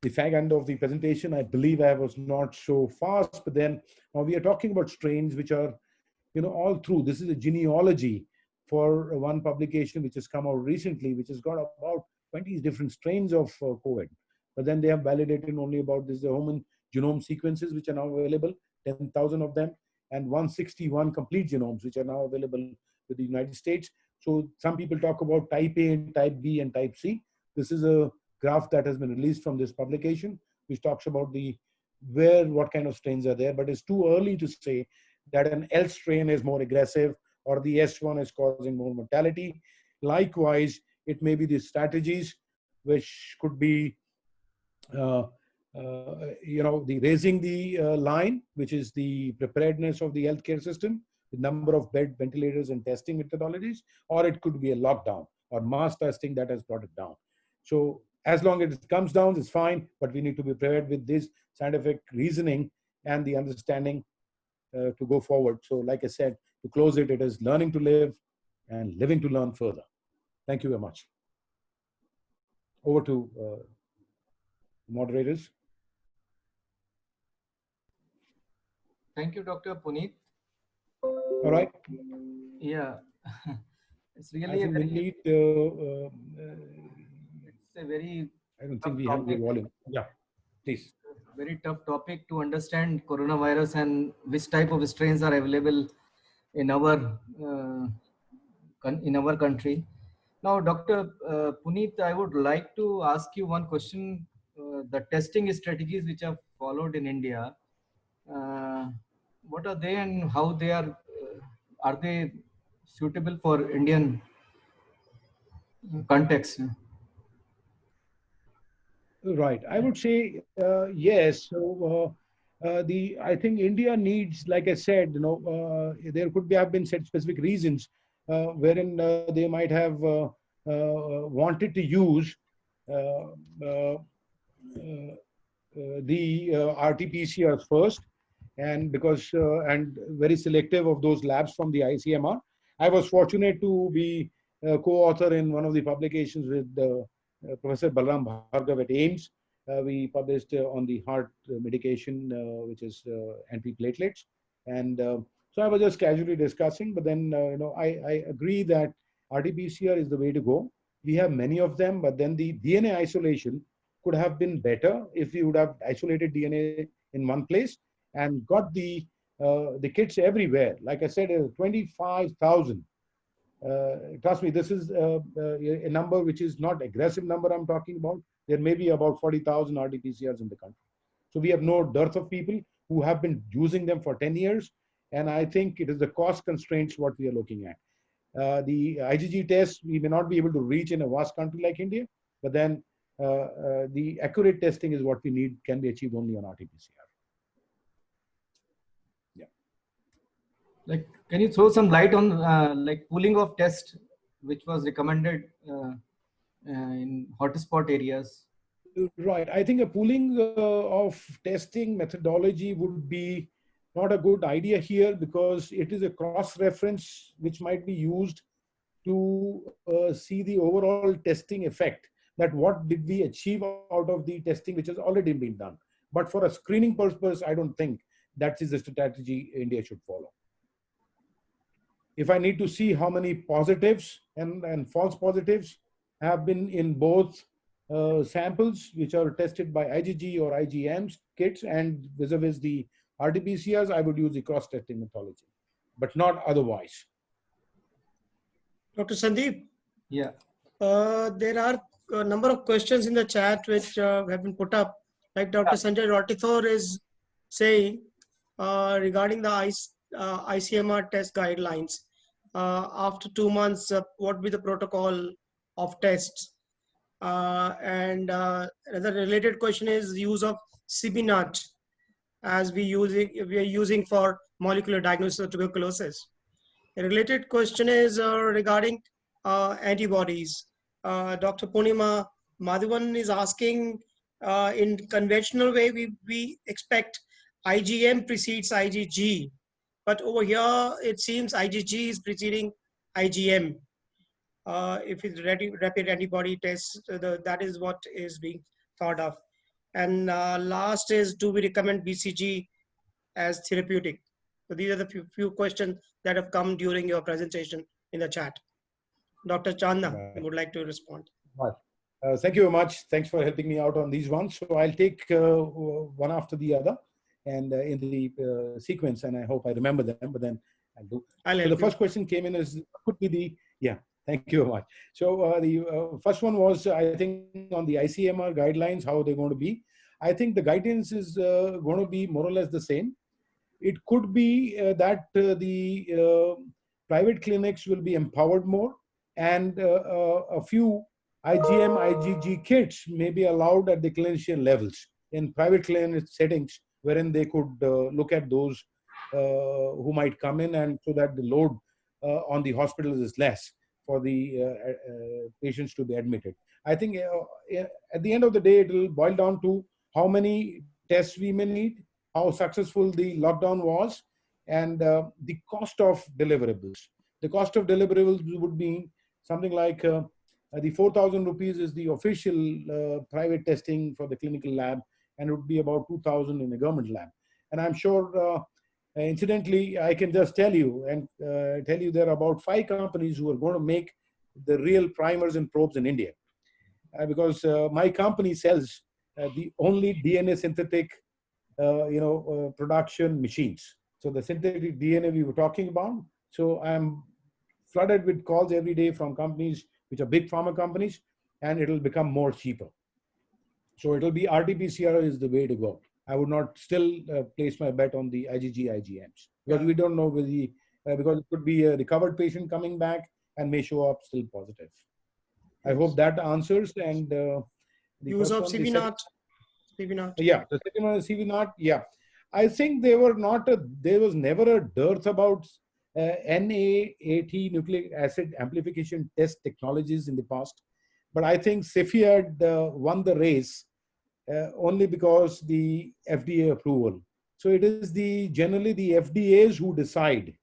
S2: fag end of the presentation. I believe I was not so fast, but then now we are talking about strains which are, all through. This is a genealogy for one publication which has come out recently, which has got about 20 different strains of COVID. But then they have validated only about this human genome sequences, which are now available, 10,000 of them, and 161 complete genomes, which are now available with the United States. So some people talk about type A, type B, and type C. This is a graph that has been released from this publication, which talks about what kind of strains are there, but it's too early to say that an L strain is more aggressive or the S1 is causing more mortality. Likewise, it may be the strategies which could be, the raising the line, which is the preparedness of the healthcare system, the number of bed ventilators and testing methodologies, or it could be a lockdown or mass testing that has brought it down. So as long as it comes down, it's fine, but we need to be prepared with this scientific reasoning and the understanding to go forward. So like I said, to close it, it is learning to live and living to learn further. Thank you very much. Over to moderators.
S3: Thank you, Dr. Puneet.
S2: All right.
S3: Yeah, it's really
S2: I think we need.
S3: it's a very.
S2: I don't think we have the volume. Yeah, please.
S3: Very tough topic to understand coronavirus and which type of strains are available in our country. Now, Dr. Puneet, I would like to ask you one question. The testing strategies which are followed in India, what are they and how they are they suitable for Indian context?
S2: Right. I would say yes. So I think India needs, like I said, there could have been set specific reasons wherein they might have wanted to use the RT-PCRs first, and because and very selective of those labs from the ICMR. I was fortunate to be co-author in one of the publications with Professor Balram Bhargav at AIIMS. We published on the heart medication, which is antiplatelets, and so I was just casually discussing. But then I agree that RT-PCR is the way to go. We have many of them, but then the DNA isolation could have been better if we would have isolated DNA in one place and got the kits everywhere. Like I said, 25,000 trust me, this is a number which is not aggressive number I'm talking about. There may be about 40,000 RT-PCRs in the country. So we have no dearth of people who have been using them for 10 years. And I think it is the cost constraints what we are looking at. The IgG test, we may not be able to reach in a vast country like India, but then the accurate testing is what we need, can be achieved only on RT-PCR. Yeah.
S3: Like, can you throw some light on like pooling of tests, which was recommended in hotspot areas?
S2: Right. I think a pooling of testing methodology would be not a good idea here, because it is a cross-reference which might be used to see the overall testing effect, that what did we achieve out of the testing which has already been done. But for a screening purpose, I don't think that is the strategy India should follow. If I need to see how many positives and false positives have been in both samples which are tested by IgG or IgMs kits and vis-a-vis the RT-PCRs, I would use the cross-testing methodology, but not otherwise.
S4: Dr. Sandeep?
S3: Yeah.
S4: There are a number of questions in the chat which have been put up. Like Dr. Sanjay Rotithor is saying regarding the ICMR test guidelines. After 2 months, what will be the protocol of tests? Another related question is use of CBNAT as we are using for molecular diagnosis of tuberculosis. A related question is regarding antibodies. Dr. Purnima Madhavan is asking, in conventional way, we expect IgM precedes IgG, but over here it seems IgG is preceding IgM. If it's rapid antibody test, that is what is being thought of. And last is, do we recommend BCG as therapeutic? So these are the few questions that have come during your presentation in the chat. Dr. Chandna, I would like to respond.
S2: Right. Thank you very much. Thanks for helping me out on these ones. So I'll take one after the other and in the sequence, and I hope I remember them, but then I'll do. So the first question came in as, could be the, yeah, thank you very much. So the first one was, I think, on the ICMR guidelines, how they're going to be. I think the guidance is going to be more or less the same. It could be that the private clinics will be empowered more, and a few IgM, IgG kits may be allowed at the clinician levels in private clinic settings, wherein they could look at those who might come in, and so that the load on the hospitals is less for the patients to be admitted. I think at the end of the day, it will boil down to how many tests we may need, how successful the lockdown was, and the cost of deliverables. The cost of deliverables would be something like the 4,000 rupees is the official private testing for the clinical lab, and it would be about 2,000 in the government lab. And I'm sure, incidentally, I can just tell you there are about 5 companies who are going to make the real primers and probes in India, because my company sells the only DNA synthetic production machines. So the synthetic DNA we were talking about. So I'm flooded with calls every day from companies which are big pharma companies, and it'll become more cheaper. So it'll be RT-PCR is the way to go. I would not still place my bet on the IgG, IgMs, because we don't know whether because it could be a recovered patient coming back and may show up still positive. I hope that answers. And the
S4: use of CBNAT.
S2: Yeah, the second one is CBNAT. Yeah, I think there was never a dearth about NAAT, nucleic acid amplification test technologies in the past, but I think Cepheid won the race only because the FDA approval. So it is generally the FDAs who decide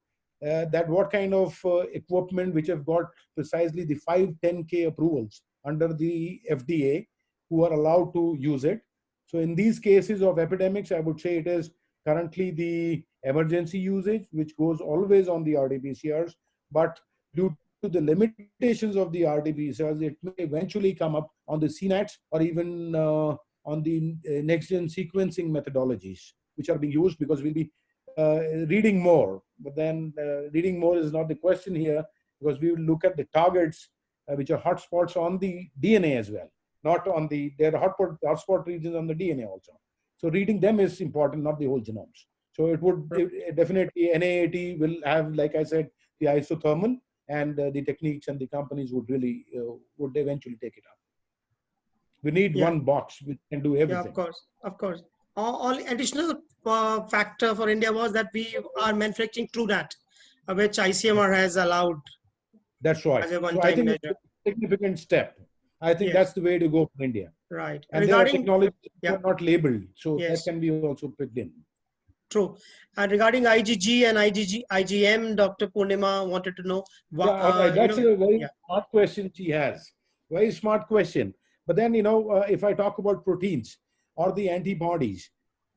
S2: that what kind of equipment which have got precisely the 510K approvals under the FDA who are allowed to use it. So in these cases of epidemics, I would say it is currently the emergency usage, which goes always on the RT-PCRs, but due to the limitations of the RT-PCRs, it may eventually come up on the CNATs or even on the next-gen sequencing methodologies, which are being used, because we'll be reading more. But then reading more is not the question here. because we will look at the targets which are hotspots on the DNA as well, not on the, there are hotspot regions on the DNA also. So reading them is important, not the whole genomes. So it would definitely, NIAT will have, like I said, the isothermal, and the techniques and the companies would really, would eventually take it up. We need one box which can do everything.
S4: Yeah, of course, of course. All additional factor for India was that we are manufacturing TrueNAT, which ICMR has allowed.
S2: That's right.
S4: As a
S2: So I
S4: one-time
S2: think
S4: measure.
S2: it's a significant step. I think
S4: Yes.
S2: that's the way to go for India.
S4: Right.
S2: And
S4: Regarding,
S2: there are technologies
S4: yeah.
S2: that are not labeled, so
S4: Yes.
S2: that can be also picked in.
S4: True. And regarding IgG and IgM, Dr. Purnima wanted to know.
S2: Yeah, all right. That's a very
S4: yeah.
S2: smart question she has. Very smart question. But then, you know, if I talk about proteins or the antibodies,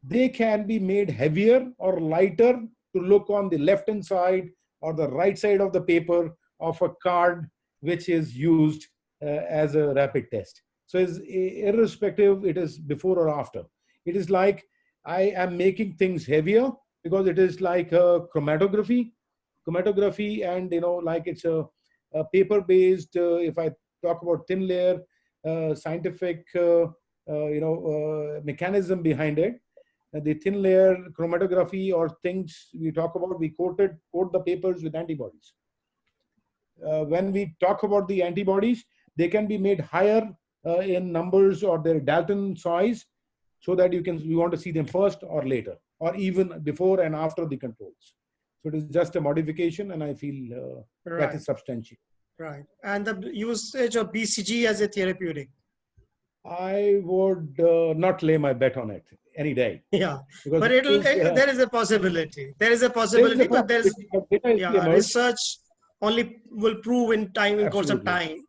S2: they can be made heavier or lighter to look on the left-hand side or the right side of the paper of a card which is used as a rapid test. So it's irrespective, it is before or after. It is like I am making things heavier because it is like a chromatography, and, you know, like it's a paper-based, if I talk about thin layer, scientific, mechanism behind it. The thin layer chromatography or things we talk about, we coat the papers with antibodies. When we talk about the antibodies, they can be made higher in numbers or their Dalton size, so that you want to see them first or later, or even before and after the controls. So it is just a modification, and I feel that is substantial.
S4: Right. And the usage of BCG as a therapeutic.
S2: I would not lay my bet on it any day.
S4: Yeah,
S2: because
S4: but there is a possibility. There is a possibility, but there's research only will prove in time, in course of time.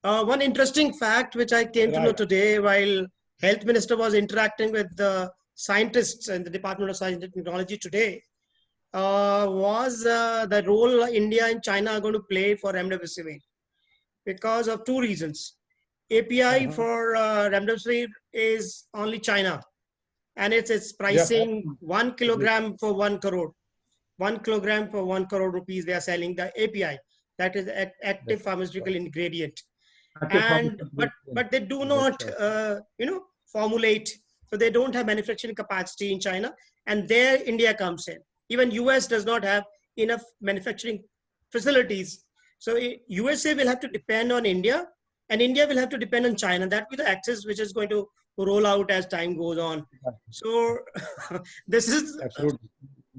S4: One interesting fact which I came to know today while Health Minister was interacting with the scientists in the Department of Science and Technology today was the role India and China are going to play for remdesivir, because of two reasons. API for remdesivir is only China, and it's pricing 1 kilogram for 1 crore. 1 kilogram for 1 crore rupees they are selling the API, that is active pharmaceutical ingredient. And but they do not formulate, so they don't have manufacturing capacity in China, and there India comes in. Even US does not have enough manufacturing facilities, so USA will have to depend on India, and India will have to depend on China. That will be the axis which is going to roll out as time goes on. So this is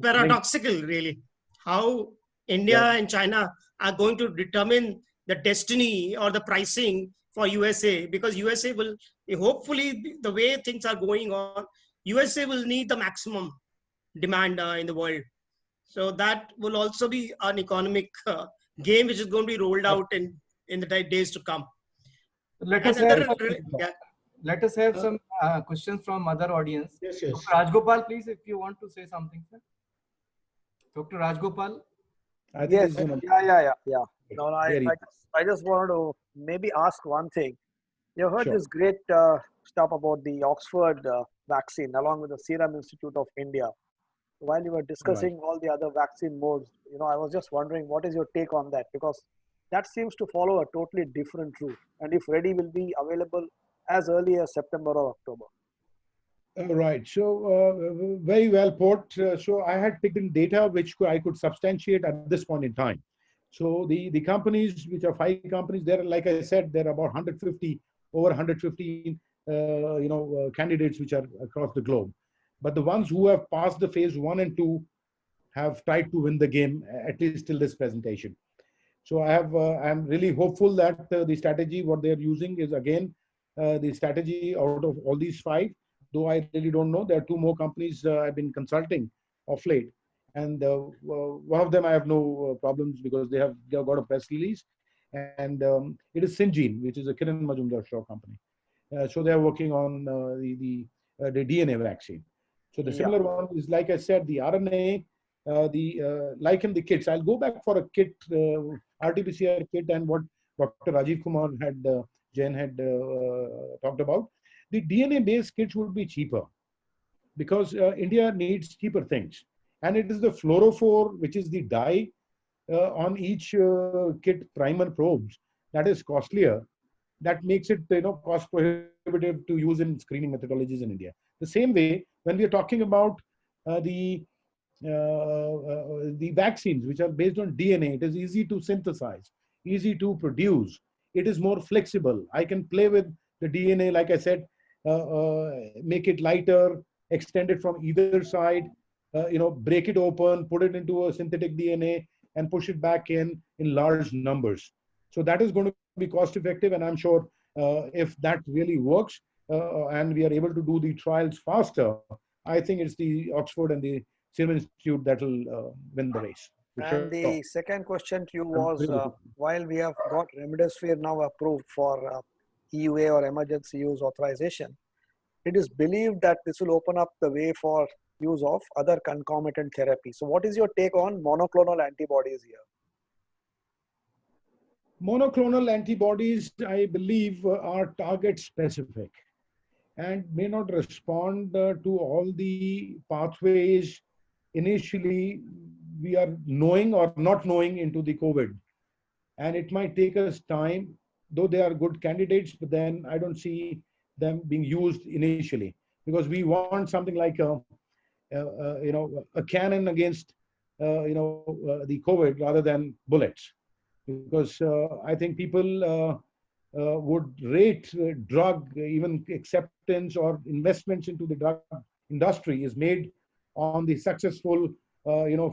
S4: paradoxical, really, how India and China are going to determine the destiny or the pricing for USA, because USA will, hopefully, the way things are going on, USA will need the maximum demand in the world. So that will also be an economic game which is going to be rolled out in the days to come.
S3: Let us have some questions from other audience.
S2: Yes, yes.
S3: Dr. Rajgopal, please, if you want to say something, sir. Dr. Rajgopal?
S1: Yes, yeah. No, I just wanted to maybe ask one thing. You heard this great stuff about the Oxford vaccine along with the Serum Institute of India. While you were discussing all the other vaccine modes, I was just wondering, what is your take on that? Because that seems to follow a totally different route. And if ready, will be available as early as September or October.
S2: Right. So very well put. So I had picked in data which I could substantiate at this point in time. So the companies, which are 5 companies, there, like I said, there are about 150, over 150, candidates which are across the globe. But the ones who have passed the phase 1 and 2 have tried to win the game, at least till this presentation. So I'm really hopeful that the strategy, what they're using is again, the strategy out of all these 5, though I really don't know. There are 2 more companies I've been consulting of late. And one of them I have no problems because they have got a press release. And it is Syngene, which is a Kiran Mazumdar-Shaw company. So they're working on the DNA vaccine. So the similar one is, like I said, the RNA, like in the kits. I'll go back for a kit, RT-PCR kit, and what Dr. Rajiv Kumar Jain had talked about. The DNA-based kits would be cheaper because India needs cheaper things. And it is the fluorophore, which is the dye, on each kit primer probes, that is costlier. That makes it cost prohibitive to use in screening methodologies in India. The same way, when we are talking about uh, the the vaccines, which are based on DNA, it is easy to synthesize, easy to produce. It is more flexible. I can play with the DNA, like I said, make it lighter, extend it from either side, break it open, put it into a synthetic DNA, and push it back in large numbers. So that is going to be cost effective, and I'm sure if that really works and we are able to do the trials faster, I think it's the Oxford and the Serum Institute that will win the race.
S1: And the second question to you was,
S2: Really
S1: while we have got remdesivir now approved for EUA or emergency use authorization, it is believed that this will open up the way for use of other concomitant therapy. So what is your take on monoclonal antibodies here?
S2: Monoclonal antibodies, I believe, are target specific and may not respond to all the pathways initially we are knowing or not knowing into the COVID. And it might take us time, though they are good candidates, but then I don't see them being used initially, because we want something like a cannon against the COVID rather than bullets, because I think people would rate drug, even acceptance or investments into the drug industry is made on the successful,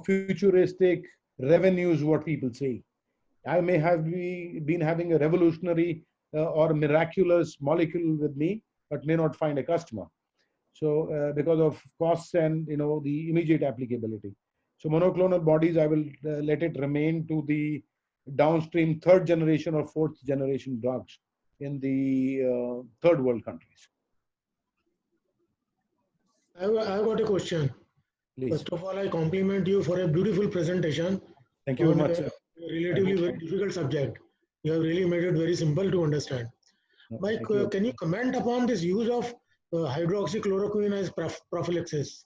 S2: futuristic revenues, what people say. I may have been having a revolutionary or miraculous molecule with me, but may not find a customer. So because of costs and the immediate applicability. So monoclonal bodies, I will let it remain to the downstream third generation or fourth generation drugs in the third world countries.
S5: I've got a question.
S2: Please.
S5: First of all, I compliment you for a beautiful presentation.
S2: Thank you very much, sir.
S5: Relatively very difficult subject. You have really made it very simple to understand. Mike, can you comment upon this use of hydroxychloroquine as prophylaxis?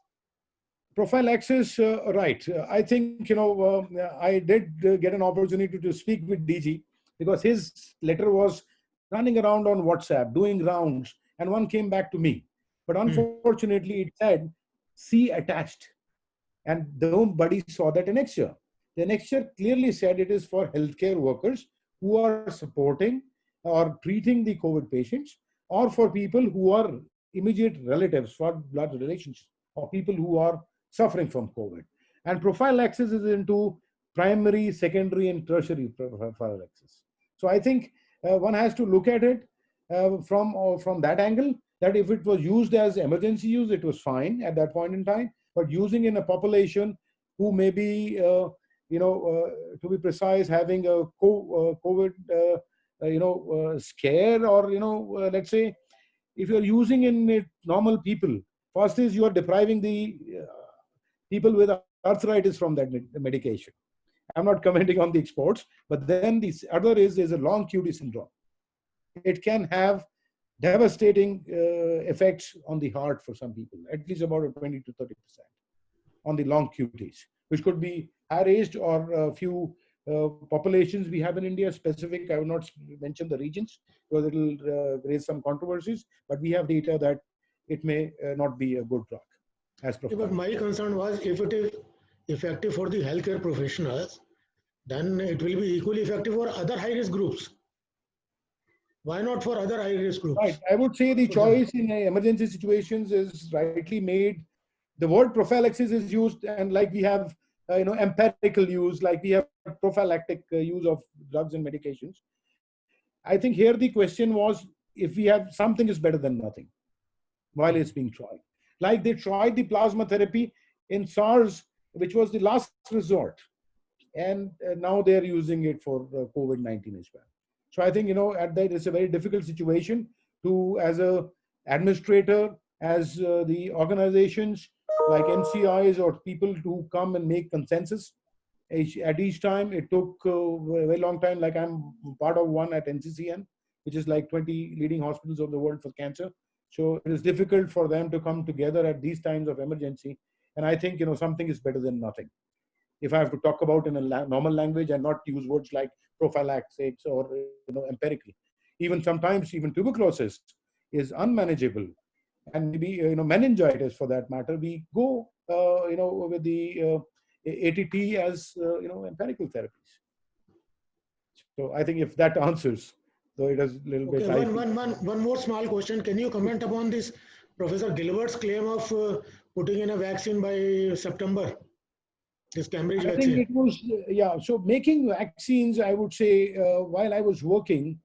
S2: Prophylaxis, right. I think, I did get an opportunity to speak with DG, because his letter was running around on WhatsApp, doing rounds, and one came back to me. But unfortunately, it said C attached, and nobody saw that annexure. The annexure clearly said it is for healthcare workers who are supporting or treating the COVID patients, or for people who are immediate relatives, for blood relations, or people who are suffering from COVID. And prophylaxis is into primary, secondary, and tertiary prophylaxis. So I think one has to look at it from that angle, that if it was used as emergency use, it was fine at that point in time. But using in a population who may be, to be precise, having a COVID, scare, or, let's say, if you're using in normal people, first is you are depriving the people with arthritis from that medication. I'm not commenting on the exports, but then the other is a long QT syndrome. It can have devastating effects on the heart for some people, at least about 20 to 30% on the long QTs, which could be high-aged or a few populations we have in India specific. I will not mention the regions because it will raise some controversies, but we have data that it may not be a good drug.
S5: But my concern was, if it is effective for the healthcare professionals, then it will be equally effective for other high-risk groups. Why not for other high-risk groups?
S2: Right. I would say the choice in emergency situations is rightly made. The word prophylaxis is used, and like we have, empirical use, like we have prophylactic use of drugs and medications. I think here the question was, if we have something is better than nothing while it's being tried. Like they tried the plasma therapy in SARS, which was the last resort. And now they're using it for COVID-19 as well. So I think, at that it's a very difficult situation to, as a administrator, as the organizations like NCIs or people to come and make consensus. At each time, it took a very long time. Like I'm part of one at NCCN, which is like 20 leading hospitals of the world for cancer. So it is difficult for them to come together at these times of emergency. And I think, something is better than nothing. if I have to talk about in a normal language and not use words like prophylaxis or empirical. Even sometimes even tuberculosis is unmanageable, and maybe meningitis for that matter. We go with the ATT as empirical therapies. So I think if that answers, though it is a little bit.
S5: One more small question. Can you comment upon this Professor Gilbert's claim of putting in a vaccine by September? This Cambridge vaccine.
S2: I think it was, yeah. So making vaccines, I would say, while I was working,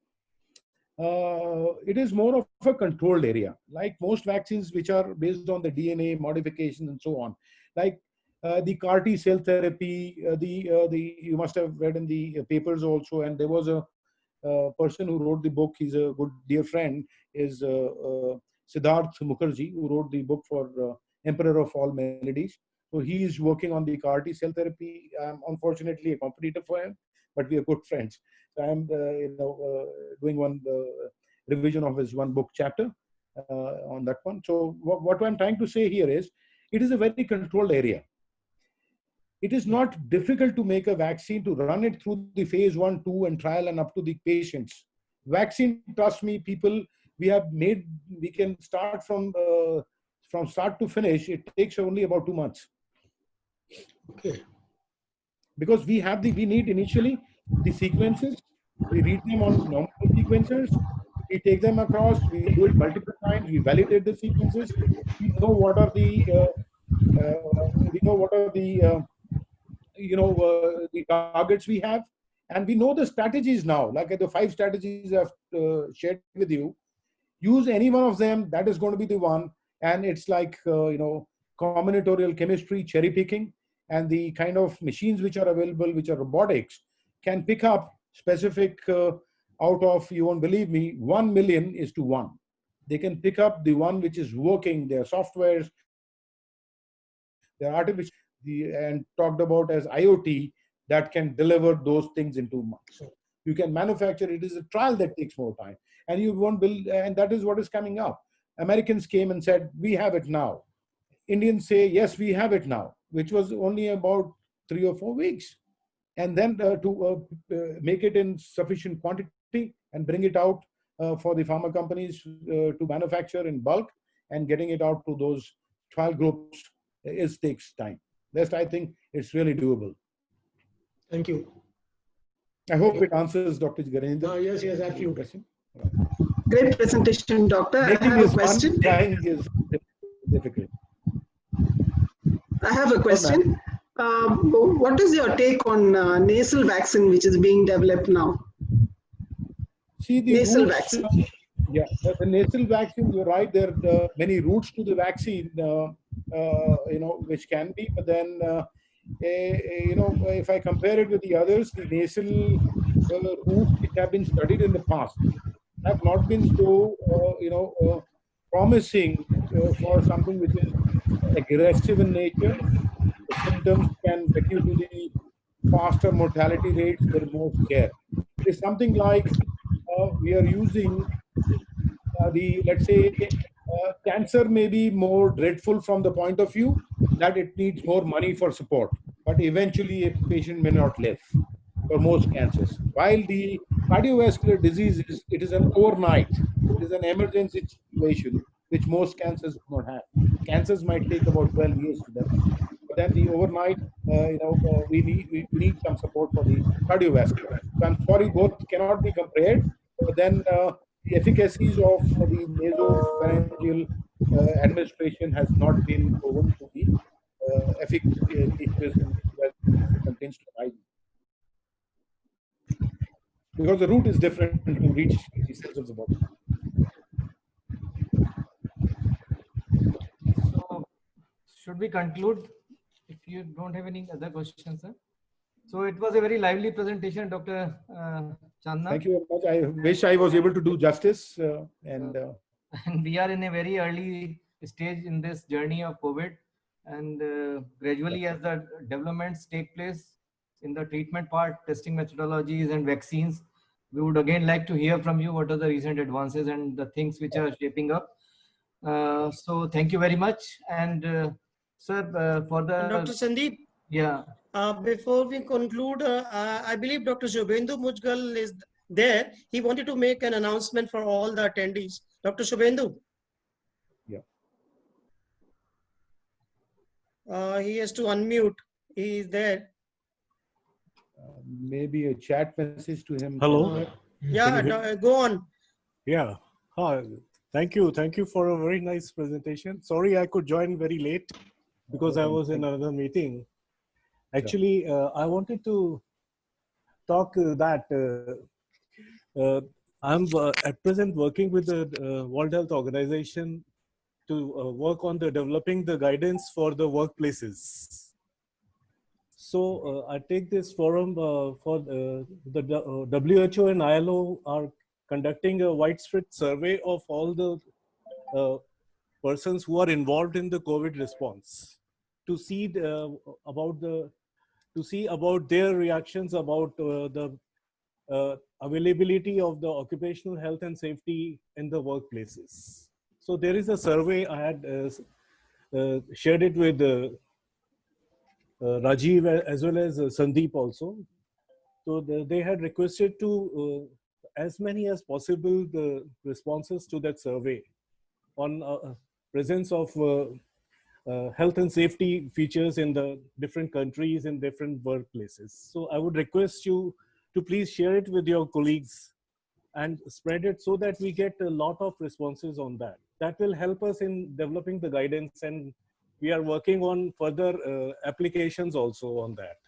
S2: it is more of a controlled area. Like most vaccines, which are based on the DNA modifications and so on, like the CAR T cell therapy. You must have read in the papers also, and there was a person who wrote the book. He's a good dear friend. Is Siddharth Mukherjee, who wrote the book for Emperor of All Melodies. So he is working on the CAR T cell therapy. I'm unfortunately a competitor for him, but we are good friends. So I'm doing one revision of his one book chapter on that one. So what I'm trying to say here is, it is a very controlled area. It is not difficult to make a vaccine, to run it through the phase 1, 2 and trial and up to the patients. Vaccine, trust me, people, we can start from start to finish. It takes only about 2 months.
S5: Okay.
S2: Because we need initially the sequences. We read them on normal sequencers. We take them across. We do it multiple times. We validate the sequences. We know what are the the targets we have, and we know the strategies now. Like the 5 strategies I've shared with you. Use any one of them. That is going to be the one. And it's like combinatorial chemistry, cherry picking, and the kind of machines which are available, which are robotics, can pick up specific out of, you won't believe me, 1 million is to 1. They can pick up the one which is working, their softwares, their artificial, and talked about as IoT, that can deliver those things in 2 months. So you can manufacture. It is a trial that takes more time, and you won't build, and that is what is coming up. Americans came and said, we have it now. Indians say, yes, we have it now, which was only about 3 or 4 weeks. And then to make it in sufficient quantity and bring it out for the pharma companies to manufacture in bulk, and getting it out to those trial groups takes time. Rest, I think it's really doable.
S5: Thank you.
S2: I hope it answers Dr. Ganendra.
S5: Yes, absolutely.
S6: Great presentation, Doctor. I have a question.
S2: Trying is difficult.
S6: I have a question. What is your take on nasal vaccine, which is being developed now?
S2: See, the
S6: nasal
S2: roots,
S6: vaccine.
S2: Yeah, the nasal vaccine, you're right. There are many routes to the vaccine, which can be. But then, if I compare it with the others, the nasal routes which have been studied in the past have not been so, promising for something which is aggressive in nature. The symptoms can take you to the faster mortality rates. There is more care. It is something like we are using let's say, cancer may be more dreadful from the point of view that it needs more money for support, but eventually a patient may not live for most cancers. While the cardiovascular disease it is an overnight, it is an emergency situation which most cancers do not have. Cancers might take about 12 years to develop, but then the overnight, we need some support for the cardiovascular. So I'm sorry, both cannot be compared, but then the efficacies of the nasopharyngeal administration has not been proven to be efficacious contains to IV. Because the route is different to reach the cells of the body.
S3: So, should we conclude if you don't have any other questions, sir? So it was a very lively presentation, Dr. Chandna.
S2: Thank you very much. I wish I was able to do justice. And
S3: we are in a very early stage in this journey of COVID. And gradually, as the developments take place in the treatment part, testing methodologies and vaccines, we would again like to hear from you what are the recent advances and the things which are shaping up. So thank you very much. And sir, for the...
S4: Dr. Sandeep?
S3: Yeah.
S4: Before we conclude, I believe Dr. Shubhendu Mujgal is there. He wanted to make an announcement for all the attendees. Dr. Shubhendu.
S2: Yeah.
S4: He has to unmute. He is there.
S2: Maybe a chat message to him.
S7: Hello.
S4: Yeah, go on.
S7: Yeah. Hi. Thank you. Thank you for a very nice presentation. Sorry, I could join very late because I was in another meeting. Actually, I wanted to talk that I'm at present working with the World Health Organization to work on the developing the guidance for the workplaces. So I take this forum for the WHO and ILO are conducting a widespread survey of all the persons who are involved in the COVID response to see about their reactions about the availability of the occupational health and safety in the workplaces. So there is a survey. I had shared it with Rajiv as well as Sandeep also. So they had requested to as many as possible the responses to that survey on presence of health and safety features in the different countries and different workplaces. So I would request you to please share it with your colleagues and spread it so that we get a lot of responses on that. That will help us in developing the guidance, and we are working on further applications also on that.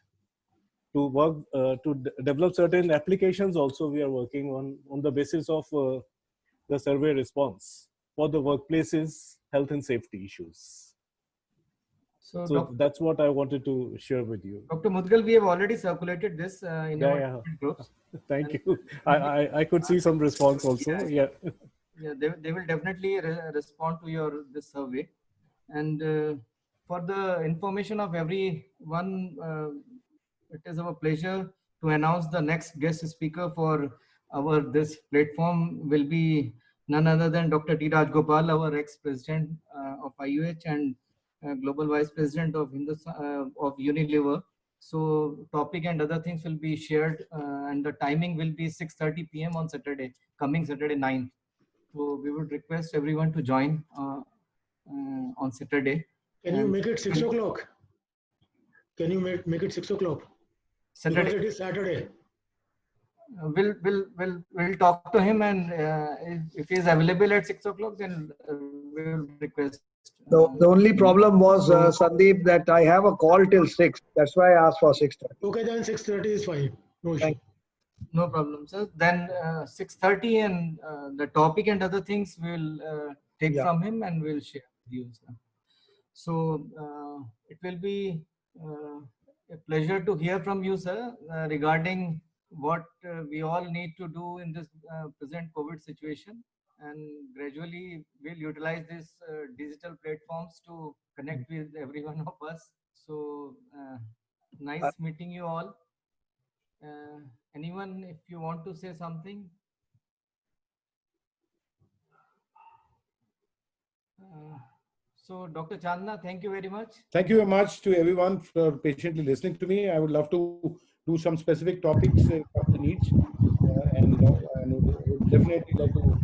S7: To work to develop certain applications also we are working on the basis of the survey response for the workplaces health and safety issues. So that's what I wanted to share with you.
S3: Dr. Mudgal, we have already circulated this in our groups.
S7: Thank you. I could see some response also. Yeah.
S3: Yeah, they will definitely respond to this survey. And for the information of everyone, it is our pleasure to announce the next guest speaker for this platform will be none other than Dr. T. Rajgopal, our ex-president of IUH and Global Vice President of Unilever. So topic and other things will be shared and the timing will be 6:30 p.m. on Saturday, coming Saturday 9th. So we would request everyone to join on Saturday.
S5: Can you make it 6 o'clock? Can you make it 6 o'clock?
S3: Saturday.
S5: Because it is Saturday.
S3: We'll talk to him, and if he is available at 6 o'clock, then we'll request.
S8: The only problem was Sandeep, that I have a call till 6. That's why I asked for 6:30.
S5: Okay, then 6:30 is fine. No issue.
S3: No problem, sir. Then 6:30 and the topic and other things we'll take from him and we'll share with you, sir. So it will be a pleasure to hear from you, sir, regarding what we all need to do in this present COVID situation. And gradually we'll utilize these digital platforms to connect with every one of us. So nice meeting you all. Anyone, if you want to say something? So Dr. Chandna, thank you very much.
S2: Thank you very much to everyone for patiently listening to me. I would love to do some specific topics of the needs and would definitely like to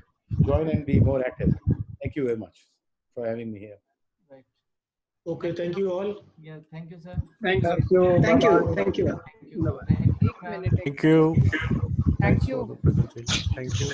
S2: join and be more active. Thank you very much for having me here.
S3: Right.
S5: Okay, thank you all.
S3: Yeah, thank you, sir.
S6: Thank you.
S8: Thank you.
S6: Thank you.
S3: Thank you.
S7: Thank you.
S9: Thank you.
S7: Thank you.